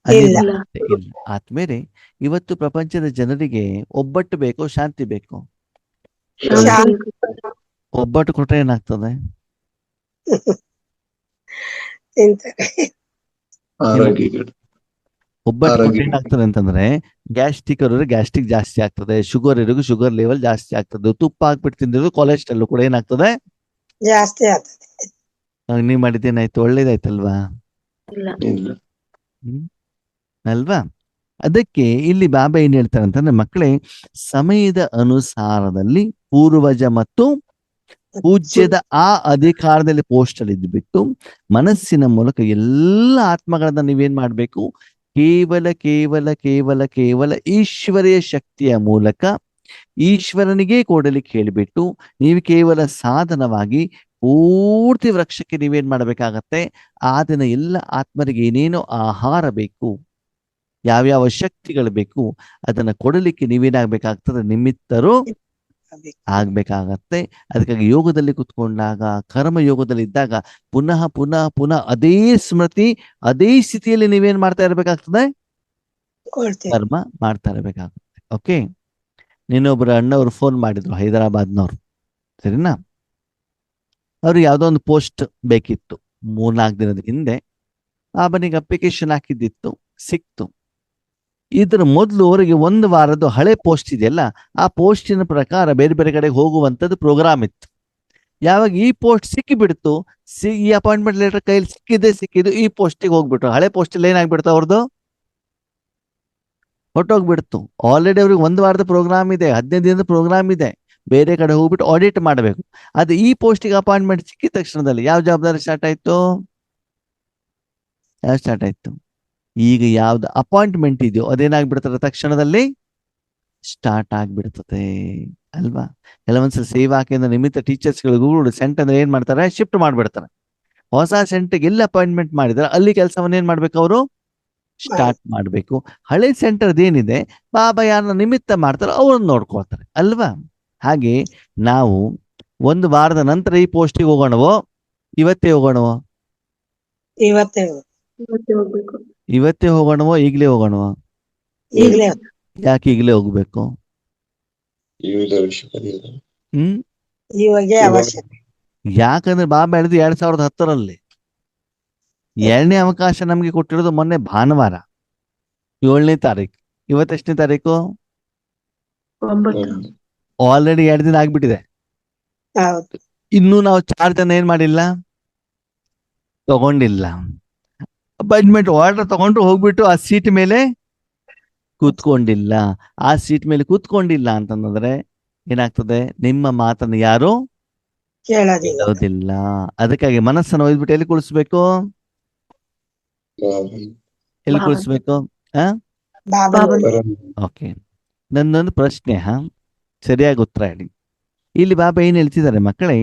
ಇಲ್ಲ. ಇಲ್ಲ. ಆದ್ಮೇಲೆ ಇವತ್ತು ಪ್ರಪಂಚದ ಜನರಿಗೆ ಒಬ್ಬಟ್ಟು ಬೇಕೋ ಶಾಂತಿ ಬೇಕೋ? ಶಾಂತಿ. ಒಬ್ಬಟ್ಟು ಕೊಟ್ರೆ ಏನಾಗ್ತದೆ? ತಿಂತಾರೆ. ಆರೋಗ್ಯ ಒಬ್ಬಟ್ಟು ಕೊಟ್ರೆ ಆರೋಗ್ಯ. ಏನಾಗ್ತದೆ ಅಂತಂದ್ರೆ ಗ್ಯಾಸ್ಟ್ರಿಕ್ ಅವ್ರಿಗೆ ಗ್ಯಾಸ್ಟ್ರಿಕ್ ಜಾಸ್ತಿ ಆಗ್ತದೆ, ಶುಗರ್ ಇರೋರಿಗೆ ಶುಗರ್ ಲೆವೆಲ್ ಜಾಸ್ತಿ ಆಗ್ತದೆ, ತುಪ್ಪ ಹಾಕ್ಬಿಟ್ಟು ತಿಂದಿರೋದು ಕೊಲೆಸ್ಟ್ರಾಲ್ ಕೂಡ ಏನಾಗ್ತದೆ? ಜಾಸ್ತಿ ಆಗ್ತದೆ. ನೀವ್ ಮಾಡಿದ್ದೇನಾಯ್ತು? ಒಳ್ಳೇದಾಯ್ತಲ್ವಾ? ಇಲ್ಲ. ಇಲ್ಲ. ಅಲ್ವಾ? ಅದಕ್ಕೆ ಇಲ್ಲಿ ಬಾಬಾ ಏನ್ ಹೇಳ್ತಾರೆ ಅಂತಂದ್ರೆ, ಮಕ್ಕಳೇ, ಸಮಯದ ಅನುಸಾರದಲ್ಲಿ ಪೂರ್ವಜ ಮತ್ತು ಪೂಜ್ಯದ ಆ ಅಧಿಕಾರದಲ್ಲಿ ಪೋಸ್ಟ್ ಅಲ್ಲಿ ಇದ್ಬಿಟ್ಟು ಮನಸ್ಸಿನ ಮೂಲಕ ಎಲ್ಲ ಆತ್ಮಗಳನ್ನ ನೀವೇನ್ ಮಾಡ್ಬೇಕು? ಕೇವಲ ಕೇವಲ ಕೇವಲ ಕೇವಲ ಈಶ್ವರೀಯ ಶಕ್ತಿಯ ಮೂಲಕ ಈಶ್ವರನಿಗೆ ಕೊಡಲಿಕ್ಕೆ ಹೇಳಿಬಿಟ್ಟು ನೀವು ಕೇವಲ ಸಾಧನವಾಗಿ ಪೂರ್ತಿ ವೃಕ್ಷಕ್ಕೆ ನೀವೇನ್ ಮಾಡ್ಬೇಕಾಗತ್ತೆ? ಆ ದಿನ ಎಲ್ಲ ಆತ್ಮರಿಗೆ ಏನೇನೋ ಆಹಾರ ಬೇಕು, ಯಾವ್ಯಾವ ಶಕ್ತಿಗಳು ಬೇಕು, ಅದನ್ನ ಕೊಡಲಿಕ್ಕೆ ನೀವೇನಾಗ್ಬೇಕಾಗ್ತದೆ? ನಿಮಿತ್ತರು ಆಗ್ಬೇಕಾಗತ್ತೆ. ಅದಕ್ಕಾಗಿ ಯೋಗದಲ್ಲಿ ಕುತ್ಕೊಂಡಾಗ, ಕರ್ಮ ಯೋಗದಲ್ಲಿ ಇದ್ದಾಗ ಪುನಃ ಪುನಃ ಪುನಃ ಅದೇ ಸ್ಮೃತಿ, ಅದೇ ಸ್ಥಿತಿಯಲ್ಲಿ ನೀವೇನ್ ಮಾಡ್ತಾ ಇರ್ಬೇಕಾಗ್ತದೆ? ಕೊಡ್ತೀವಿ. ಕರ್ಮ ಮಾಡ್ತಾ ಇರ್ಬೇಕಾಗುತ್ತೆ. ಓಕೆ, ನಿನ್ನೊಬ್ರು ಅಣ್ಣವ್ರು ಫೋನ್ ಮಾಡಿದ್ರು, ಹೈದರಾಬಾದ್ನವ್ರು, ಸರಿನಾ? ಅವ್ರಿಗೆ ಯಾವ್ದೋ ಒಂದು ಪೋಸ್ಟ್ ಬೇಕಿತ್ತು 3-4 ದಿನದ ಹಿಂದೆ. ಬಾಬನಿಗೆ ಅಪ್ಲಿಕೇಶನ್ ಹಾಕಿದ್ದಿತ್ತು, ಸಿಕ್ತು. ಇದ್ರ ಮೊದಲು ಅವರಿಗೆ 1 ವಾರದ್ದು ಹಳೆ ಪೋಸ್ಟ್ ಇದೆಯಲ್ಲ, ಆ ಪೋಸ್ಟಿನ ಪ್ರಕಾರ ಬೇರೆ ಬೇರೆ ಕಡೆಗೆ ಹೋಗುವಂಥದ್ದು ಪ್ರೋಗ್ರಾಮ್ ಇತ್ತು. ಯಾವಾಗ ಈ ಪೋಸ್ಟ್ ಸಿಕ್ಕಿಬಿಡ್ತು, ಈ ಅಪಾಯಿಂಟ್ಮೆಂಟ್ ಲೆಟರ್ ಕೈಲಿ ಸಿಕ್ಕಿದ್ದು, ಈ ಪೋಸ್ಟಿಗೆ ಹೋಗ್ಬಿಟ್ರು. ಹಳೆ ಪೋಸ್ಟಲ್ಲಿ ಏನಾಗ್ಬಿಡ್ತು? ಅವ್ರದ್ದು ಹೊಟ್ಟೋಗ್ಬಿಡ್ತು. ಆಲ್ರೆಡಿ ಅವ್ರಿಗೆ 1 ವಾರದ ಪ್ರೋಗ್ರಾಮ್ ಇದೆ, 15 ದಿನದ ಪ್ರೋಗ್ರಾಮ್ ಇದೆ, ಬೇರೆ ಕಡೆ ಹೋಗ್ಬಿಟ್ಟು ಆಡಿಟ್ ಮಾಡಬೇಕು. ಅದು ಈ ಪೋಸ್ಟಿಗೆ ಅಪಾಯಿಂಟ್ಮೆಂಟ್ ಸಿಕ್ಕಿದ ತಕ್ಷಣದಲ್ಲಿ ಯಾವ ಜವಾಬ್ದಾರಿ ಸ್ಟಾರ್ಟ್ ಆಯ್ತು? ಈಗ ಯಾವ್ದು ಅಪಾಯಿಂಟ್ಮೆಂಟ್ ಇದೆಯೋ ಅದೇನಾಗ್ಬಿಡ್ತದೆ? ತಕ್ಷಣದಲ್ಲಿ ಸ್ಟಾರ್ಟ್ ಆಗ್ಬಿಡ್ತದೆ ಅಲ್ವಾ? ಕೆಲವೊಂದ್ಸಲ ಸೇವಾ ಕೇಂದ್ರ ನಿಮಿತ್ತ ಟೀಚರ್ಸ್ಗಳು ಸೆಂಟರ್ ಅಂದ್ರೆ ಏನ್ ಮಾಡ್ತಾರೆ? ಶಿಫ್ಟ್ ಮಾಡ್ಬಿಡ್ತಾರೆ. ಹೊಸ ಸೆಂಟರ್ಗೆ ಎಲ್ಲಿ ಅಪಾಯಿಂಟ್ಮೆಂಟ್ ಮಾಡಿದ್ರೆ ಅಲ್ಲಿ ಕೆಲಸವನ್ನ ಏನ್ ಮಾಡ್ಬೇಕು? ಅವರು ಸ್ಟಾರ್ಟ್ ಮಾಡ್ಬೇಕು. ಹಳೆ ಸೆಂಟರ್ ಏನಿದೆ, ಬಾಬಾ ಯಾರನ್ನ ನಿಮಿತ್ತ ಮಾಡ್ತಾರೋ ಅವ್ರನ್ನ ನೋಡ್ಕೊಳ್ತಾರೆ ಅಲ್ವಾ? ಹಾಗೆ ನಾವು 1 ವಾರದ ನಂತರ ಈ ಪೋಸ್ಟಿಗೆ ಹೋಗೋಣವೋ, ಇವತ್ತೇ ಹೋಗೋಣವೋ? ಇವತ್ತೇ ಹೋಗ್ಬೇಕು. ಇವತ್ತೇ ಹೋಗೋಣವೋ, ಈಗಲೇ ಹೋಗೋಣವೋ? ಈಗಲೇ ಯಾಕೆ ಈಗಲೇ ಹೋಗ್ಬೇಕು? ಇವಾಗೆ ಅವಶ್ಯಕ. ಯಾಕಂದ್ರೆ ಬಾಬಾ ಹೇಳಿದ್ದು 2010ರಲ್ಲಿ. 2ನೇ ಅವಕಾಶ ನಮ್ಗೆ ಕೊಟ್ಟಿರೋದು ಮೊನ್ನೆ ಭಾನುವಾರ 7ನೇ ತಾರೀಕು. ಇವತ್ತೆಷ್ಟನೇ ತಾರೀಕು? 9. ಆಲ್ರೆಡಿ 2 ದಿನ ಆಗ್ಬಿಟ್ಟಿದೆ. ಹೌದು. ಇನ್ನೂ ನಾವು ಚಾರ್ಜ್ ಅನ್ನ ಏನ್ ಮಾಡಿಲ್ಲ, ತಗೊಂಡಿಲ್ಲ. ಅಪಾಯಿಂಟ್ಮೆಂಟ್ ಆರ್ಡರ್ ತಗೊಂಡು ಹೋಗ್ಬಿಟ್ಟು ಆ ಸೀಟ್ ಮೇಲೆ ಕೂತ್ಕೊಂಡಿಲ್ಲ. ಆ ಸೀಟ್ ಮೇಲೆ ಕೂತ್ಕೊಂಡಿಲ್ಲ ಅಂತಂದ್ರೆ ಏನಾಗ್ತದೆ? ನಿಮ್ಮ ಮಾತನ್ನು ಯಾರು ಕೇಳೋದಿಲ್ಲ. ಅದಕ್ಕಾಗಿ ಮನಸ್ಸನ್ನು ಒಯ್ದ್ಬಿಟ್ಟು ಎಲ್ಲಿ ಕುಳಿಸ್ಬೇಕು? ಎಲ್ಲಿ ಕುಳಿಸ್ಬೇಕು? ಓಕೆ, ನನ್ನೊಂದು ಪ್ರಶ್ನೆ, ಸರಿಯಾಗಿ ಉತ್ತರ ಹೇಳಿ. ಇಲ್ಲಿ ಬಾಬಾ ಏನ್ ಹೇಳ್ತಿದ್ದಾರೆ ಮಕ್ಕಳೇ?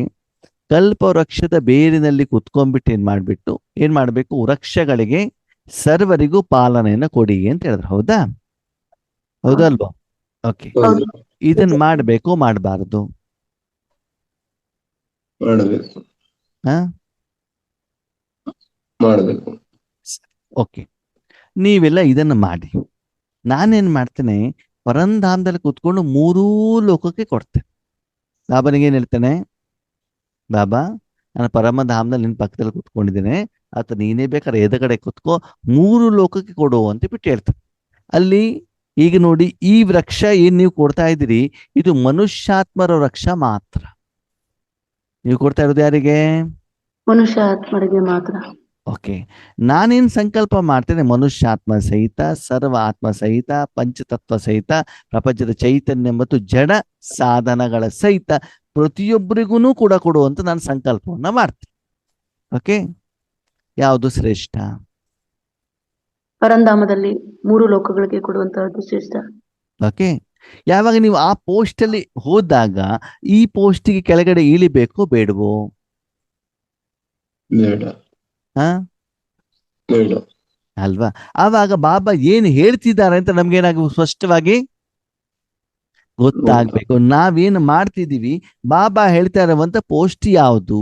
ಕಲ್ಪ ವೃಕ್ಷದ ಬೇರಿನಲ್ಲಿ ಕುತ್ಕೊಂಡ್ಬಿಟ್ಟು ಏನ್ ಮಾಡ್ಬೇಕು? ವೃಕ್ಷಗಳಿಗೆ ಸರ್ವರಿಗೂ ಪಾಲನೆಯನ್ನ ಕೊಡಿ ಅಂತ ಹೇಳಿದ್ರು. ಹೌದಲ್ವಾ? ಓಕೆ, ಇದನ್ನ ಮಾಡ್ಬೇಕು ಮಾಡಬಾರದು? ಮಾಡಬೇಕು. ಓಕೆ, ನೀವೆಲ್ಲ ಇದನ್ನ ಮಾಡಿ. ನಾನೇನ್ ಮಾಡ್ತೇನೆ? ಪರಂಧಾಮದಲ್ಲಿ ಕುತ್ಕೊಂಡು 3 ಲೋಕಕ್ಕೆ ಕೊಡ್ತೇನೆ. ಬಾಬನಿಗೆ ಏನ್ ಹೇಳ್ತೇನೆ? ಬಾಬಾ, ನಾನು ಪರಮಧಾಮದಲ್ಲಿ ನಿನ್ನ ಪಕ್ಕದಲ್ಲಿ ಕುತ್ಕೊಂಡಿದ್ದೇನೆ, ಅಥವಾ ನೀನೇ ಬೇಕಾದ್ರೆ ಎದುರುಗಡೆ ಕುತ್ಕೋ, 3 ಲೋಕಕ್ಕೆ ಕೊಡು ಅಂತ ಬಿಟ್ಟು ಹೇಳ್ತಾರೆ. ಅಲ್ಲಿ ಈಗ ನೋಡಿ, ಈ ವೃಕ್ಷ ಏನ್ ನೀವು ಕೊಡ್ತಾ ಇದ್ದೀರಿ, ಇದು ಮನುಷ್ಯಾತ್ಮರ ವೃಕ್ಷ ಮಾತ್ರ. ನೀವು ಕೊಡ್ತಾ ಇರೋದು ಯಾರಿಗೆ? ಮನುಷ್ಯಾತ್ಮರಿಗೆ ಮಾತ್ರ. ಓಕೆ, ನಾನೇನ್ ಸಂಕಲ್ಪ ಮಾಡ್ತೇನೆ? ಮನುಷ್ಯಾತ್ಮ ಸಹಿತ, ಸರ್ವ ಆತ್ಮ ಸಹಿತ, ಪಂಚತತ್ವ ಸಹಿತ, ಪ್ರಪಂಚದ ಚೈತನ್ಯ ಮತ್ತು ಜಡ ಸಾಧನಗಳ ಸಹಿತ ಪ್ರತಿಯೊಬ್ಬರಿಗೂ ಕೂಡ ಕೊಡುವಂತ ನಾನು ಸಂಕಲ್ಪವನ್ನ ಮಾಡ್ತೇನೆ. ಓಕೆ, ಯಾವುದು ಶ್ರೇಷ್ಠ? ಪರಂಧಾಮದಲ್ಲಿ 3 ಲೋಕಗಳಿಗೆ ಕೊಡುವಂತಹದ್ದು ಶ್ರೇಷ್ಠ. ಓಕೆ, ಯಾವಾಗ ನೀವು ಆ ಪೋಸ್ಟ್ ಅಲ್ಲಿ ಹೋದಾಗ ಈ ಪೋಸ್ಟಿಗೆ ಕೆಳಗಡೆ ಇಳಿಬೇಕೋ ಬೇಡವೋ? ಬೇಡ. ಇಲ್ಲ. ಅಲ್ವಾ? ಆವಾಗ ಬಾಬಾ ಏನು ಹೇಳ್ತಿದ್ದಾರೆ ಅಂತ ನಮ್ಗೇನಾಗ ಸ್ಪಷ್ಟವಾಗಿ ಗೊತ್ತಾಗ್ಬೇಕು. ನಾವೇನು ಮಾಡ್ತಿದೀವಿ, ಬಾಬಾ ಹೇಳ್ತಾ ಇರುವಂತ ಪೋಸ್ಟ್ ಯಾವುದು?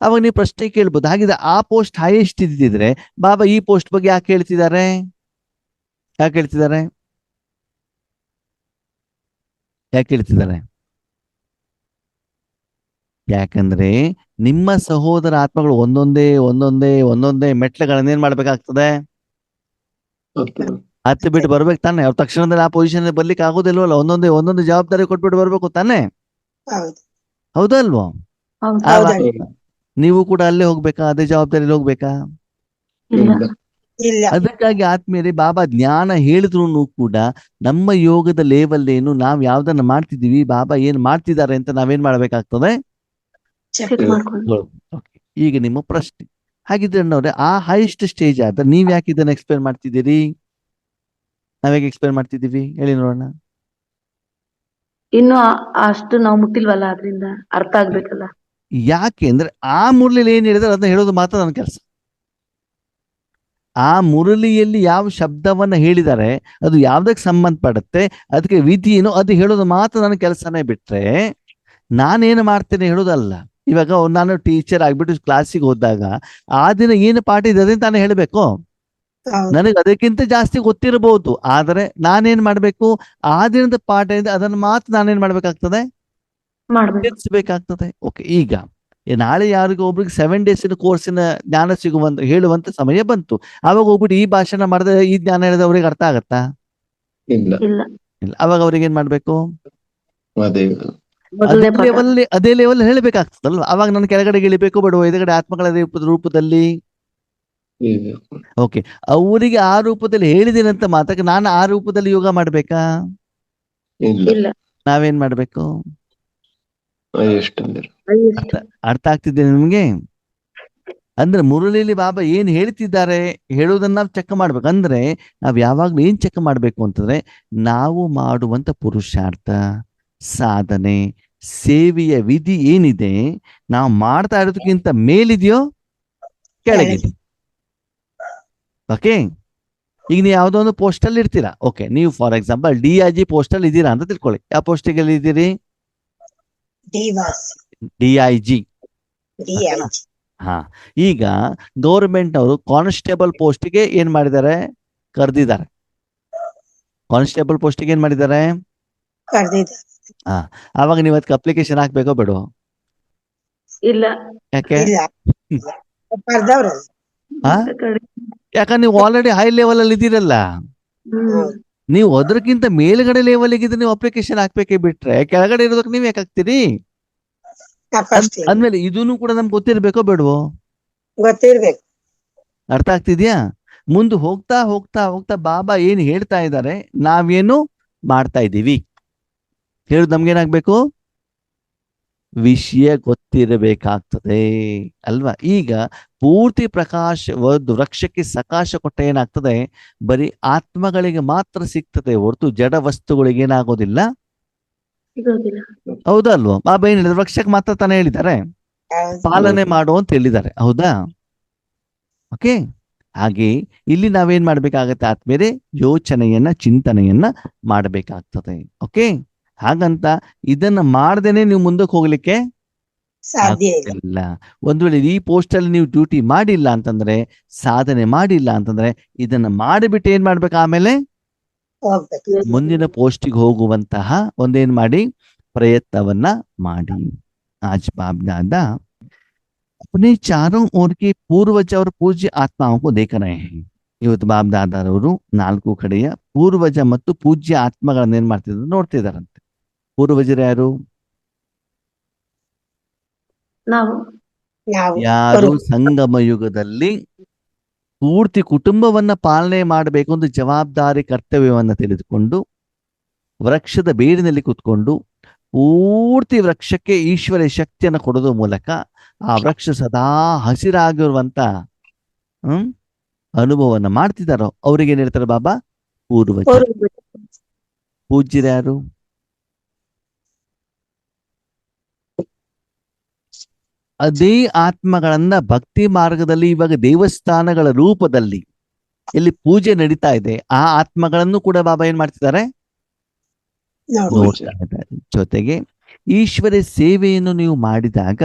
ಅವಾಗ ನೀವು ಪ್ರಶ್ನೆ ಕೇಳ್ಬೋದು, ಹಾಗಿದ್ರೆ ಆ ಪೋಸ್ಟ್ ಹೈಯೆಸ್ಟ್ ಇದ್ದಿದ್ರೆ ಬಾಬಾ ಈ ಪೋಸ್ಟ್ ಬಗ್ಗೆ ಯಾಕೆ ಹೇಳ್ತಿದ್ದಾರೆ? ಯಾಕೆ ಹೇಳ್ತಿದ್ದಾರೆ? ಯಾಕೆ ಹೇಳ್ತಿದ್ದಾರೆ? ಯಾಕಂದ್ರೆ ನಿಮ್ಮ ಸಹೋದರ ಆತ್ಮಗಳು ಒಂದೊಂದೇ ಮೆಟ್ಲುಗಳನ್ನೇನ್ ಮಾಡ್ಬೇಕಾಗ್ತದೆ? ಹತ್ತು ಬಿಟ್ಟು ಬರ್ಬೇಕು ತಾನೆ. ಅವ್ರ ತಕ್ಷಣದಲ್ಲಿ ಆ ಪೊಸಿಷನ್ ಬರ್ಲಿಕ್ಕೆ ಆಗೋದಿಲ್ವಲ್ಲ. ಒಂದೊಂದು ಜವಾಬ್ದಾರಿ ಕೊಟ್ಬಿಟ್ಟು ಬರ್ಬೇಕು ತಾನೆ. ಹೌದು. ಹೌದಲ್ವೋ? ಹೌದು. ಆವಾಗ ನೀವು ಕೂಡ ಅಲ್ಲೇ ಹೋಗ್ಬೇಕಾ? ಅದೇ ಜವಾಬ್ದಾರಿಲಿ ಹೋಗ್ಬೇಕಾ? ಇಲ್ಲ. ಇಲ್ಲ. ಅದಕ್ಕಾಗಿ ಆತ್ಮೀಯರೇ, ಬಾಬಾ ಜ್ಞಾನ ಹೇಳಿದ್ರು ಕೂಡ ನಮ್ಮ ಯೋಗದ ಲೆವೆಲ್ ಏನು, ನಾವ್ ಯಾವ್ದನ್ನ ಮಾಡ್ತಿದೀವಿ, ಬಾಬಾ ಏನ್ ಮಾಡ್ತಿದ್ದಾರೆ ಅಂತ ನಾವೇನ್ ಮಾಡ್ಬೇಕಾಗ್ತದೆ? ಚೆಕ್ ಮಾಡ್ಕೊಂಡು Okay. ಈಗ ನಿಮ್ಮ ಪ್ರಶ್ನೆ, ಹಾಗಿದ್ರೆ ಅಣ್ಣವ್ರೆ, ಆ ಹೈಯೆಸ್ಟ್ ಸ್ಟೇಜ್ ಆದ್ರೆ ನೀವ್ ಯಾಕೆ ಇದನ್ನ ಎಕ್ಸ್ಪ್ಲೇನ್ ಮಾಡ್ತಿದ್ದೀರಿ? ನಾವ್ಯಾಕೆ ಎಕ್ಸ್ಪ್ಲೇನ್ ಮಾಡ್ತಿದೀವಿ ಹೇಳಿ ನೋಡೋಣ. ಇನ್ನು ಅಷ್ಟು ನಾವು ಮುಟ್ಟಿಲ್ವಲ್ಲ, ಅದ್ರಿಂದ ಅರ್ಥ ಆಗ್ಬೇಕಲ್ಲ. ಯಾಕೆ ಅಂದ್ರೆ ಆ ಮುರಳಿಯಲ್ಲಿ ಏನ್ ಹೇಳಿದ್ರೆ ಅದನ್ನ ಹೇಳೋದು ಮಾತ್ರ ನನ್ನ ಕೆಲಸ. ಆ ಮುರಳಿಯಲ್ಲಿ ಯಾವ ಶಬ್ದವನ್ನ ಹೇಳಿದ್ದಾರೆ ಅದು ಯಾವ್ದಕ್ಕೆ ಸಂಬಂಧಪಡುತ್ತೆ, ಅದಕ್ಕೆ ವಿಧಿ ಏನು, ಅದು ಹೇಳೋದು ಮಾತ್ರ ನನ್ನ ಕೆಲಸನೇ. ಬಿಟ್ರೆ ನಾನೇನು ಮಾಡ್ತೇನೆ ಹೇಳೋದಲ್ಲ. ಇವಾಗ ನಾನು ಟೀಚರ್ ಆಗ್ಬಿಟ್ಟು ಕ್ಲಾಸಿಗೆ ಹೋದಾಗ ಆ ದಿನ ಏನು ಪಾಠ ಇದೆ ಅದನ್ನ ತಾನೇ ಹೇಳ್ಬೇಕು. ಹೌದು. ನನಗೆ ಅದಕ್ಕಿಂತ ಜಾಸ್ತಿ ಗೊತ್ತಿರಬಹುದು, ಆದ್ರೆ ನಾನೇನ್ ಮಾಡ್ಬೇಕು, ಆ ದಿನದ ಪಾಠ ಇದೆ ಅದನ್ನ ಮಾತ್ರ ನಾನೇನ್ ಮಾಡ್ಬೇಕಾಗ್ತದೆ? ಮಾಡ್ಬೇಕು. ತಿಳಿಸ್ಬೇಕಾಗ್ತದೆ. ಓಕೆ, ಈಗ ನಾಳೆ ಯಾರಿಗೂ ಒಬ್ರಿಗೆ 7 days ಕೋರ್ಸಿನ ಜ್ಞಾನ ಹೇಳುವಂತ ಸಮಯ ಬಂತು. ಅವಾಗ ಹೋಗ್ಬಿಟ್ಟು ಈ ಭಾಷಣ ಮಾಡಿದ್ರೆ ಈ ಜ್ಞಾನ ಹೇಳಿದ್ರೆ ಅವ್ರಿಗೆ ಅರ್ಥ ಆಗತ್ತಾ? ಇಲ್ಲ. ಇಲ್ಲ. ಇಲ್ಲ. ಅವಾಗ ಅವ್ರಿಗೆ ಏನ್ ಮಾಡ್ಬೇಕು? ಅದೇ ಮೊದಲನೇ ಪಾಠ. ಅದೇ ಲೆವೆಲ್ ಹೇಳ್ಬೇಕಾಗ್ತದಲ್ವ. ಅವಾಗ ನಾನು ಕೆಳಗಡೆ ಇಳಿಬೇಕು ಬಿಡುವ, ಎದುರುಗಡೆ ಆತ್ಮಗಳ ರೂಪದಲ್ಲಿ. ಇದೆ. ಓಕೆ, ಅವರಿಗೆ ಆ ರೂಪದಲ್ಲಿ ಹೇಳಿದಿನಂತ ಮಾತ್ರಕ್ಕೆ ನಾನು ಆ ರೂಪದಲ್ಲಿ ಯೋಗ ಮಾಡ್ಬೇಕಾ? ಇಲ್ಲ. ಇಲ್ಲ. ನಾವೇನ್ ಮಾಡ್ಬೇಕು? ಎಷ್ಟಂದ್ರೆ highest. ಅರ್ಥ ಆಗ್ತಿದೆ ನಿಮ್ಗೆ? ಅಂದ್ರೆ ಮುರಳಿಲಿ ಬಾಬಾ ಏನ್ ಹೇಳ್ತಿದ್ದಾರೆ ಹೇಳೋದನ್ನ ನಾವು ಚೆಕ್ ಮಾಡ್ಬೇಕು. ಅಂದ್ರೆ ನಾವ್ ಯಾವಾಗ್ಲೂ ಏನ್ ಚೆಕ್ ಮಾಡ್ಬೇಕು ಅಂತಂದ್ರೆ, ನಾವು ಮಾಡುವಂತ ಪುರುಷಾರ್ಥ, ಸಾಧನೆ, ಸೇವೆಯ ವಿಧಿ ಏನಿದೆ, ನಾವು ಮಾಡ್ತಾ ಇರೋದಕ್ಕಿಂತ ಮೇಲಿದೆಯೋ ಕೆಳಗಿದೆ. ಓಕೆ, ಈಗ ನೀವು ಯಾವ್ದೋ ಒಂದು ಪೋಸ್ಟ್ ಅಲ್ಲಿ ಇರ್ತೀರಾ. ಓಕೆ, ನೀವು ಫಾರ್ ಎಕ್ಸಾಂಪಲ್ DIG ಪೋಸ್ಟ್ ಅಲ್ಲಿ ಇದ್ದೀರಾ ಅಂತ ತಿಳ್ಕೊಳ್ಳಿ. ಯಾವ ಪೋಸ್ಟಿಗೆ ಇದ್ದೀರಿ? DIG. ಹಾ, ಈಗ ಗೌರ್ಮೆಂಟ್ ಅವರು ಕಾನ್ಸ್ಟೇಬಲ್ ಪೋಸ್ಟಿಗೆ ಏನ್ ಮಾಡಿದ್ದಾರೆ? ಕರೆದಿದ್ದಾರೆ. ಕಾನ್ಸ್ಟೇಬಲ್ ಪೋಸ್ಟಿಗೆ ಏನ್ ಮಾಡಿದ್ದಾರೆ? ಹಾ, ಆವಾಗ ನೀವು ಅದಕ್ಕೆ ಅಪ್ಲಿಕೇಶನ್ ಹಾಕ್ಬೇಕೋ ಬೇಡೋ? ಇಲ್ಲ. ಯಾಕೆ? ಇಲ್ಲ. ಬರ್ದವ್ರಲ್ಲ. ಹಾ, ಯಾಕಂದ್ರೆ ನೀವು ಆಲ್ರೆಡಿ ಹೈ ಲೆವೆಲ್ ಅಲ್ಲಿ ಇದ್ದೀರಲ್ಲ. ಹ್ಮ್. ನೀವು ಅದಕ್ಕಿಂತ ಮೇಲ್ಗಡೆ ಲೆವೆಲ್ ಇದ್ರೆ ನೀವು ಅಪ್ಲಿಕೇಶನ್ ಹಾಕ್ಬೇಕೇ. ಬಿಟ್ರೆ ಕೆಳಗಡೆ ಇರೋದಕ್ಕೆ ನೀವ್ ಯಾಕೆ ಹಾಕ್ತೀರಿ? ಅಂದ್ಮೇಲೆ ಇದನ್ನು ಕೂಡ ನಮ್ಗೆ ಗೊತ್ತಿರ್ಬೇಕೋ ಬೇಡವೋ? ಗೊತ್ತಿರ್ಬೇಕು. ಅರ್ಥ ಆಗ್ತಿದ್ಯಾ? ಮುಂದೆ ಹೋಗ್ತಾ ಹೋಗ್ತಾ ಹೋಗ್ತಾ ಬಾಬಾ ಏನ್ ಹೇಳ್ತಾ ಇದ್ದಾರೆ, ನಾವೇನು ಮಾಡ್ತಾ ಇದ್ದೀವಿ ಹೇಳುದು ನಮ್ಗೇನಾಗ್ಬೇಕು? ವಿಷಯ ಗೊತ್ತಿರಬೇಕಾಗ್ತದೆ ಅಲ್ವಾ? ಈಗ ಪೂರ್ತಿ ಪ್ರಕಾಶ ವೃಕ್ಷಕ್ಕೆ ಸಕಾಶ ಕೊಟ್ಟ ಏನಾಗ್ತದೆ, ಬರೀ ಆತ್ಮಗಳಿಗೆ ಮಾತ್ರ ಸಿಗ್ತದೆ ಹೊರತು ಜಡ ವಸ್ತುಗಳಿಗೆ ಏನಾಗೋದಿಲ್ಲ. ಸಿಗೋದಿಲ್ಲ. ಹೌದಲ್ವಾ? ಬಾಬಾ ಏನ್ ಹೇಳಿದ್ರು? ವೃಕ್ಷಕ್ಕೆ ಮಾತ್ರ ತಾನೇ ಹೇಳಿದ್ದಾರೆ, ಪಾಲನೆ ಮಾಡು ಅಂತ ಹೇಳಿದ್ದಾರೆ. ಹೌದಾ? ಓಕೆ, ಹಾಗೆ ಇಲ್ಲಿ ನಾವೇನ್ ಮಾಡ್ಬೇಕಾಗತ್ತೆ ಆತ್ಮೇಲೆ? ಯೋಚನೆಯನ್ನ, ಚಿಂತನೆಯನ್ನ ಮಾಡಬೇಕಾಗ್ತದೆ. ಓಕೆ, ಹಾಗಂತ ಇದನ್ನ ಮಾಡ್ದೇನೆ ನೀವು ಮುಂದಕ್ಕೆ ಹೋಗ್ಲಿಕ್ಕೆ ಸಾಧ್ಯ ಇಲ್ಲ. ಒಂದ್ ವೇಳೆ ಈ ಪೋಸ್ಟ್ ಅಲ್ಲಿ ನೀವು ಡ್ಯೂಟಿ ಮಾಡಿಲ್ಲ ಅಂತಂದ್ರೆ, ಸಾಧನೆ ಮಾಡಿಲ್ಲ ಅಂತಂದ್ರೆ, ಇದನ್ನ ಮಾಡಿಬಿಟ್ಟು ಏನ್ ಮಾಡ್ಬೇಕು? ಆಮೇಲೆ ಹೋಗ್ಬೇಕು. ಮುಂದಿನ ಪೋಸ್ಟಿಗೆ ಹೋಗುವಂತಹ ಒಂದೇನ್ ಮಾಡಿ ಪ್ರಯತ್ನವನ್ನ ಮಾಡಿ. ಆಜ್ बाप दादा अपने चारों ओर के पूर्वज और पूज्य आत्माओं को देख रहे हैं. ಇವತ್ತು ಬಾಬ್ ದಾದಾರವರು 4 ಕಡೆಯ ಪೂರ್ವಜ ಮತ್ತು ಪೂಜ್ಯ ಆತ್ಮಗಳನ್ನ ಏನ್ ಮಾಡ್ತಿದ್ರು ನೋಡ್ತಿದಾರಂತೆ. ಪೂರ್ವಜರು ಯಾರು? ನಾವು ಯಾರು ಸಂಗಮ ಯುಗದಲ್ಲಿ ಪೂರ್ತಿ ಕುಟುಂಬವನ್ನ ಪಾಲನೆ ಮಾಡಬೇಕು ಅಂತ ಜವಾಬ್ದಾರಿ ಕರ್ತವ್ಯವನ್ನ ತಿಳಿದುಕೊಂಡು ವೃಕ್ಷದ ಬೇರಿನಲ್ಲಿ ಕುತ್ಕೊಂಡು ಪೂರ್ತಿ ವೃಕ್ಷಕ್ಕೆ ಈಶ್ವರ ಶಕ್ತಿಯನ್ನು ಕೊಡೋದ್ರ ಮೂಲಕ ಆ ವೃಕ್ಷ ಸದಾ ಹಸಿರಾಗಿರುವಂತ ಅನುಭವವನ್ನ ಮಾಡ್ತಿದಾರೋ ಅವ್ರಿಗೆ ಏನ್ ಹೇಳ್ತಾರೆ ಬಾಬಾ? ಪೂರ್ವಜ. ಪೂಜ್ಯರು ಯಾರು? ಅದೇ ಆತ್ಮಗಳನ್ನ ಭಕ್ತಿ ಮಾರ್ಗದಲ್ಲಿ ಇವಾಗ ದೇವಸ್ಥಾನಗಳ ರೂಪದಲ್ಲಿ ಎಲ್ಲಿ ಪೂಜೆ ನಡೀತಾ ಇದೆ ಆ ಆತ್ಮಗಳನ್ನು ಕೂಡ ಬಾಬಾ ಏನ್ ಮಾಡ್ತಿದ್ದಾರೆ, ನೋಡಿ ನೋಡ್ತಾ ಇದ್ದಾರೆ. ಜೊತೆಗೆ ಈಶ್ವರ ಸೇವೆಯನ್ನು ನೀವು ಮಾಡಿದಾಗ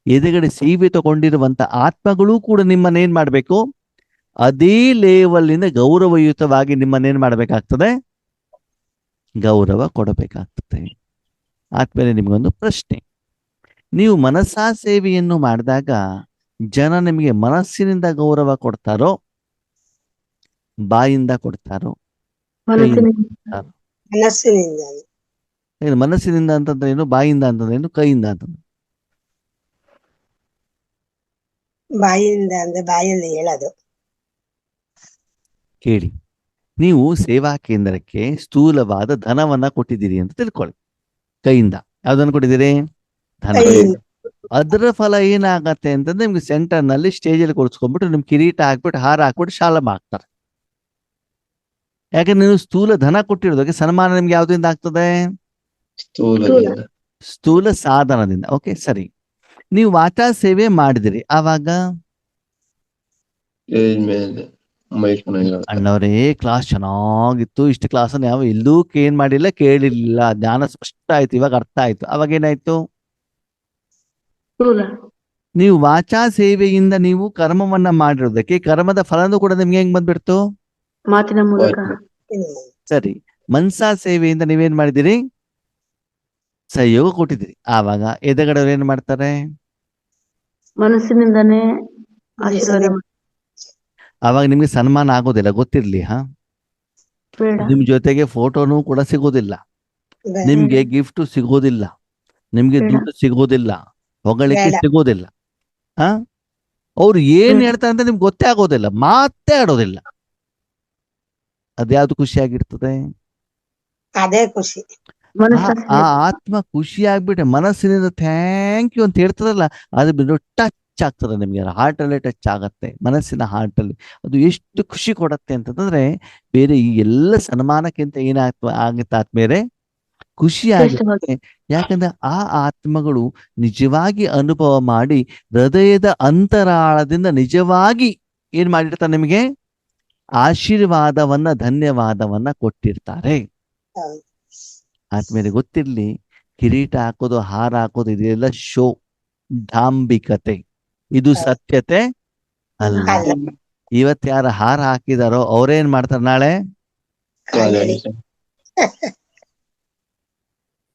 ಎದುರುಗಡೆ ಸೇವೆ ತಗೊಂಡಿರುವಂತ ಆತ್ಮಗಳು ಕೂಡ ನಿಮ್ಮನ್ನೇನ್ ಮಾಡ್ಬೇಕು, ಅದೇ ಲೇವಲ್ಲಿನ ಗೌರವಯುತವಾಗಿ ನಿಮ್ಮನ್ನೇನ್ ಮಾಡ್ಬೇಕಾಗ್ತದೆ, ಗೌರವ ಕೊಡಬೇಕಾಗ್ತದೆ. ಆದ್ಮೇಲೆ ನಿಮಗೊಂದು ಪ್ರಶ್ನೆ, ನೀವು ಮನಸಾ ಸೇವೆಯನ್ನು ಮಾಡಿದಾಗ ಜನ ನಿಮಗೆ ಮನಸ್ಸಿನಿಂದ ಗೌರವ ಕೊಡ್ತಾರೋ, ಬಾಯಿಂದ ಕೊಡ್ತಾರೋ? ಮನಸ್ಸಿನಿಂದ ಮನಸ್ಸಿನಿಂದ ಏನು ಮನಸ್ಸಿನಿಂದ ಅಂತಂದ್ರೆ ಏನು, ಬಾಯಿಂದ ಅಂತಂದ್ರೆ ಏನು, ಕೈಯಿಂದ ಅಂತಂದ್ರೆ? ಬಾಯಿಯಿಂದ ಅಂದ್ರೆ ಬಾಯಲ್ಲಿ ಹೇಳೋದು. ಕೇಳಿ, ನೀವು ಸೇವಾ ಕೇಂದ್ರಕ್ಕೆ ಸ್ಥೂಲವಾದ ಧನವನ್ನ ಕೊಟ್ಟಿದ್ದೀರಿ ಅಂತ ತಿಳ್ಕೊಳ್ಳಿ. ಕೈಯಿಂದ ಯಾವ್ದನ್ನು ಕೊಟ್ಟಿದ್ದೀರಿ? ಧನ. ಕೈಯಿಂದ ಅದರ ಫಲ ಏನಾಗತ್ತೆ ಅಂತಂದ್ರೆ ನಿಮ್ಗೆ ಸೆಂಟರ್ ನಲ್ಲಿ ಸ್ಟೇಜ್ ಅಲ್ಲಿ ಕೂರಿಸ್ಕೊಂಡ್ಬಿಟ್ಟು ನಿಮ್ಗೆ ಕಿರೀಟ ಹಾಕ್ಬಿಟ್ಟು ಹಾರ ಹಾಕ್ಬಿಟ್ಟು ಶಾಲಮ ಹಾಕ್ತಾರೆ. ಯಾಕಂದ್ರೆ ನೀವು ಸ್ಥೂಲ ಧನ ಕೊಟ್ಟಿರೋದಕ್ಕೆ ಸನ್ಮಾನ ನಿಮ್ಗೆ ಯಾವ್ದ್ರಿಂದ ಆಗ್ತದೆ? ಸ್ಥೂಲದಿಂದ ಸ್ಥೂಲ ಸಾಧನದಿಂದ. ಓಕೆ, ಸರಿ. ನೀವು ವಾಚಾ ಸೇವೆ ಮಾಡಿದಿರಿ, ಆವಾಗ ಸ್ಟೇಜ್ ಮೇಲೆ ಮೈಕ್ ಅಣ್ಣವರೇ ಕ್ಲಾಸ್ ಚೆನ್ನಾಗಿತ್ತು, ಇಷ್ಟು ಕ್ಲಾಸನ್ನು ಯಾವ ಎಲ್ಲೂ ಏನ್ ಮಾಡಿಲ್ಲ, ಕೇಳಿರ್ಲಿಲ್ಲ, ಜ್ಞಾನ ಸ್ಪಷ್ಟ ಆಯ್ತು, ಇವಾಗ ಅರ್ಥ ಆಯ್ತು, ಅವಾಗ ಏನಾಯ್ತು? ಸ್ಥೂಲ. ನೀವು ವಾಚಾ ಸೇವೆಯಿಂದ ನೀವು ಕರ್ಮವನ್ನ ಮಾಡಿರೋದಕ್ಕೆ ಕರ್ಮದ ಫಲನೂ ಕೂಡ ನಿಮ್ಗೆ ಹೆಂಗ್ ಬಂದ್ಬಿಡ್ತು? ಮಾತಿನ ಮೂಲಕ. ಸರಿ. ಮನ್ಸಾ ಸೇವೆಯಿಂದ ನೀವೇನ್ ಮಾಡಿದಿರಿ? ಸಹಯೋಗ ಕೊಟ್ಟಿದ್ದೀರಿ. ಆವಾಗ ಎದಗಡವ್ರು ಏನ್ ಮಾಡ್ತಾರೆ? ಮನಸ್ಸಿನಿಂದನೇ ಆಶೀರ್ವಾದ ಮಾಡಿ. ಆವಾಗ ನಿಮ್ಗೆ ಸನ್ಮಾನ ಆಗೋದಿಲ್ಲ, ಗೊತ್ತಿರ್ಲಿ. ಬೇಡ. ನಿಮ್ ಜೊತೆಗೆ ಫೋಟೋನು ಕೂಡ ಸಿಗೋದಿಲ್ಲ, ನಿಮ್ಗೆ ಗಿಫ್ಟ್ ಸಿಗೋದಿಲ್ಲ, ನಿಮ್ಗೆ ಬೇಡ. ದುಡ್ಡು ಸಿಗೋದಿಲ್ಲ, ಹೊಗಳಿಕೆ ಬೇಡ. ಸಿಗೋದಿಲ್ಲ. ಅವ್ರು ಏನ್ ಹೇಳ್ತಾರೆ ಅಂತ ನಿಮ್ಗೆ ಗೊತ್ತೇ ಆಗೋದಿಲ್ಲ, ಮಾತೇ ಆಡೋದಿಲ್ಲ. ಅದ್ಯಾವ್ದು ಖುಷಿಯಾಗಿರ್ತದೆ? ಅದೇ ಖುಷಿ. ಮನಸ್ಸ ಆ ಆತ್ಮ ಖುಷಿ ಆಗ್ಬಿಟ್ಟೆ ಮನಸ್ಸಿನಿಂದ ಥ್ಯಾಂಕ್ ಯು ಅಂತ ಹೇಳ್ತದಲ್ಲ, ಅದು ಬಿಟ್ಟು ಟಚ್ ಆಗ್ತದೆ ನಿಮ್ಗೆ, ಹಾರ್ಟ್ ಅಲ್ಲೇ ಟಚ್ ಆಗತ್ತೆ, ಮನಸ್ಸಿನ ಹಾರ್ಟ್ ಅಲ್ಲಿ. ಅದು ಎಷ್ಟು ಖುಷಿ ಕೊಡತ್ತೆ ಅಂತಂದ್ರೆ ಬೇರೆ ಈ ಎಲ್ಲ ಸನ್ಮಾನಕ್ಕಿಂತ ಆಗುತ್ತೆ ಆದ್ಮೇಲೆ ಖುಷಿ ಆಗುತ್ತೆ. ಯಾಕಂದ್ರೆ ಆ ಆತ್ಮಗಳು ನಿಜವಾಗಿ ಅನುಭವ ಮಾಡಿ ಹೃದಯದ ಅಂತರಾಳದಿಂದ ನಿಜವಾಗಿ ಏನ್ ಮಾಡಿರ್ತಾರೆ, ನಿಮಗೆ ಆಶೀರ್ವಾದವನ್ನ ಧನ್ಯವಾದವನ್ನ ಕೊಟ್ಟಿರ್ತಾರೆ. ಹೌದು. ಆದ್ಮೇಲೆ ಗೊತ್ತಿರ್ಲಿ, ಕಿರೀಟ ಹಾಕೋದು, ಹಾರ ಹಾಕೋದು ಇದೆಲ್ಲ ಶೋ, ಡಾಂಬಿಕತೆ, ಇದು ಸತ್ಯತೆ ಅಲ್ಲ. ಅಲ್ಲ. ಇವತ್ತು ಯಾರು ಹಾರ ಹಾಕಿದಾರೋ ಅವ್ರೇನ್ ಮಾಡ್ತಾರೆ, ನಾಳೆ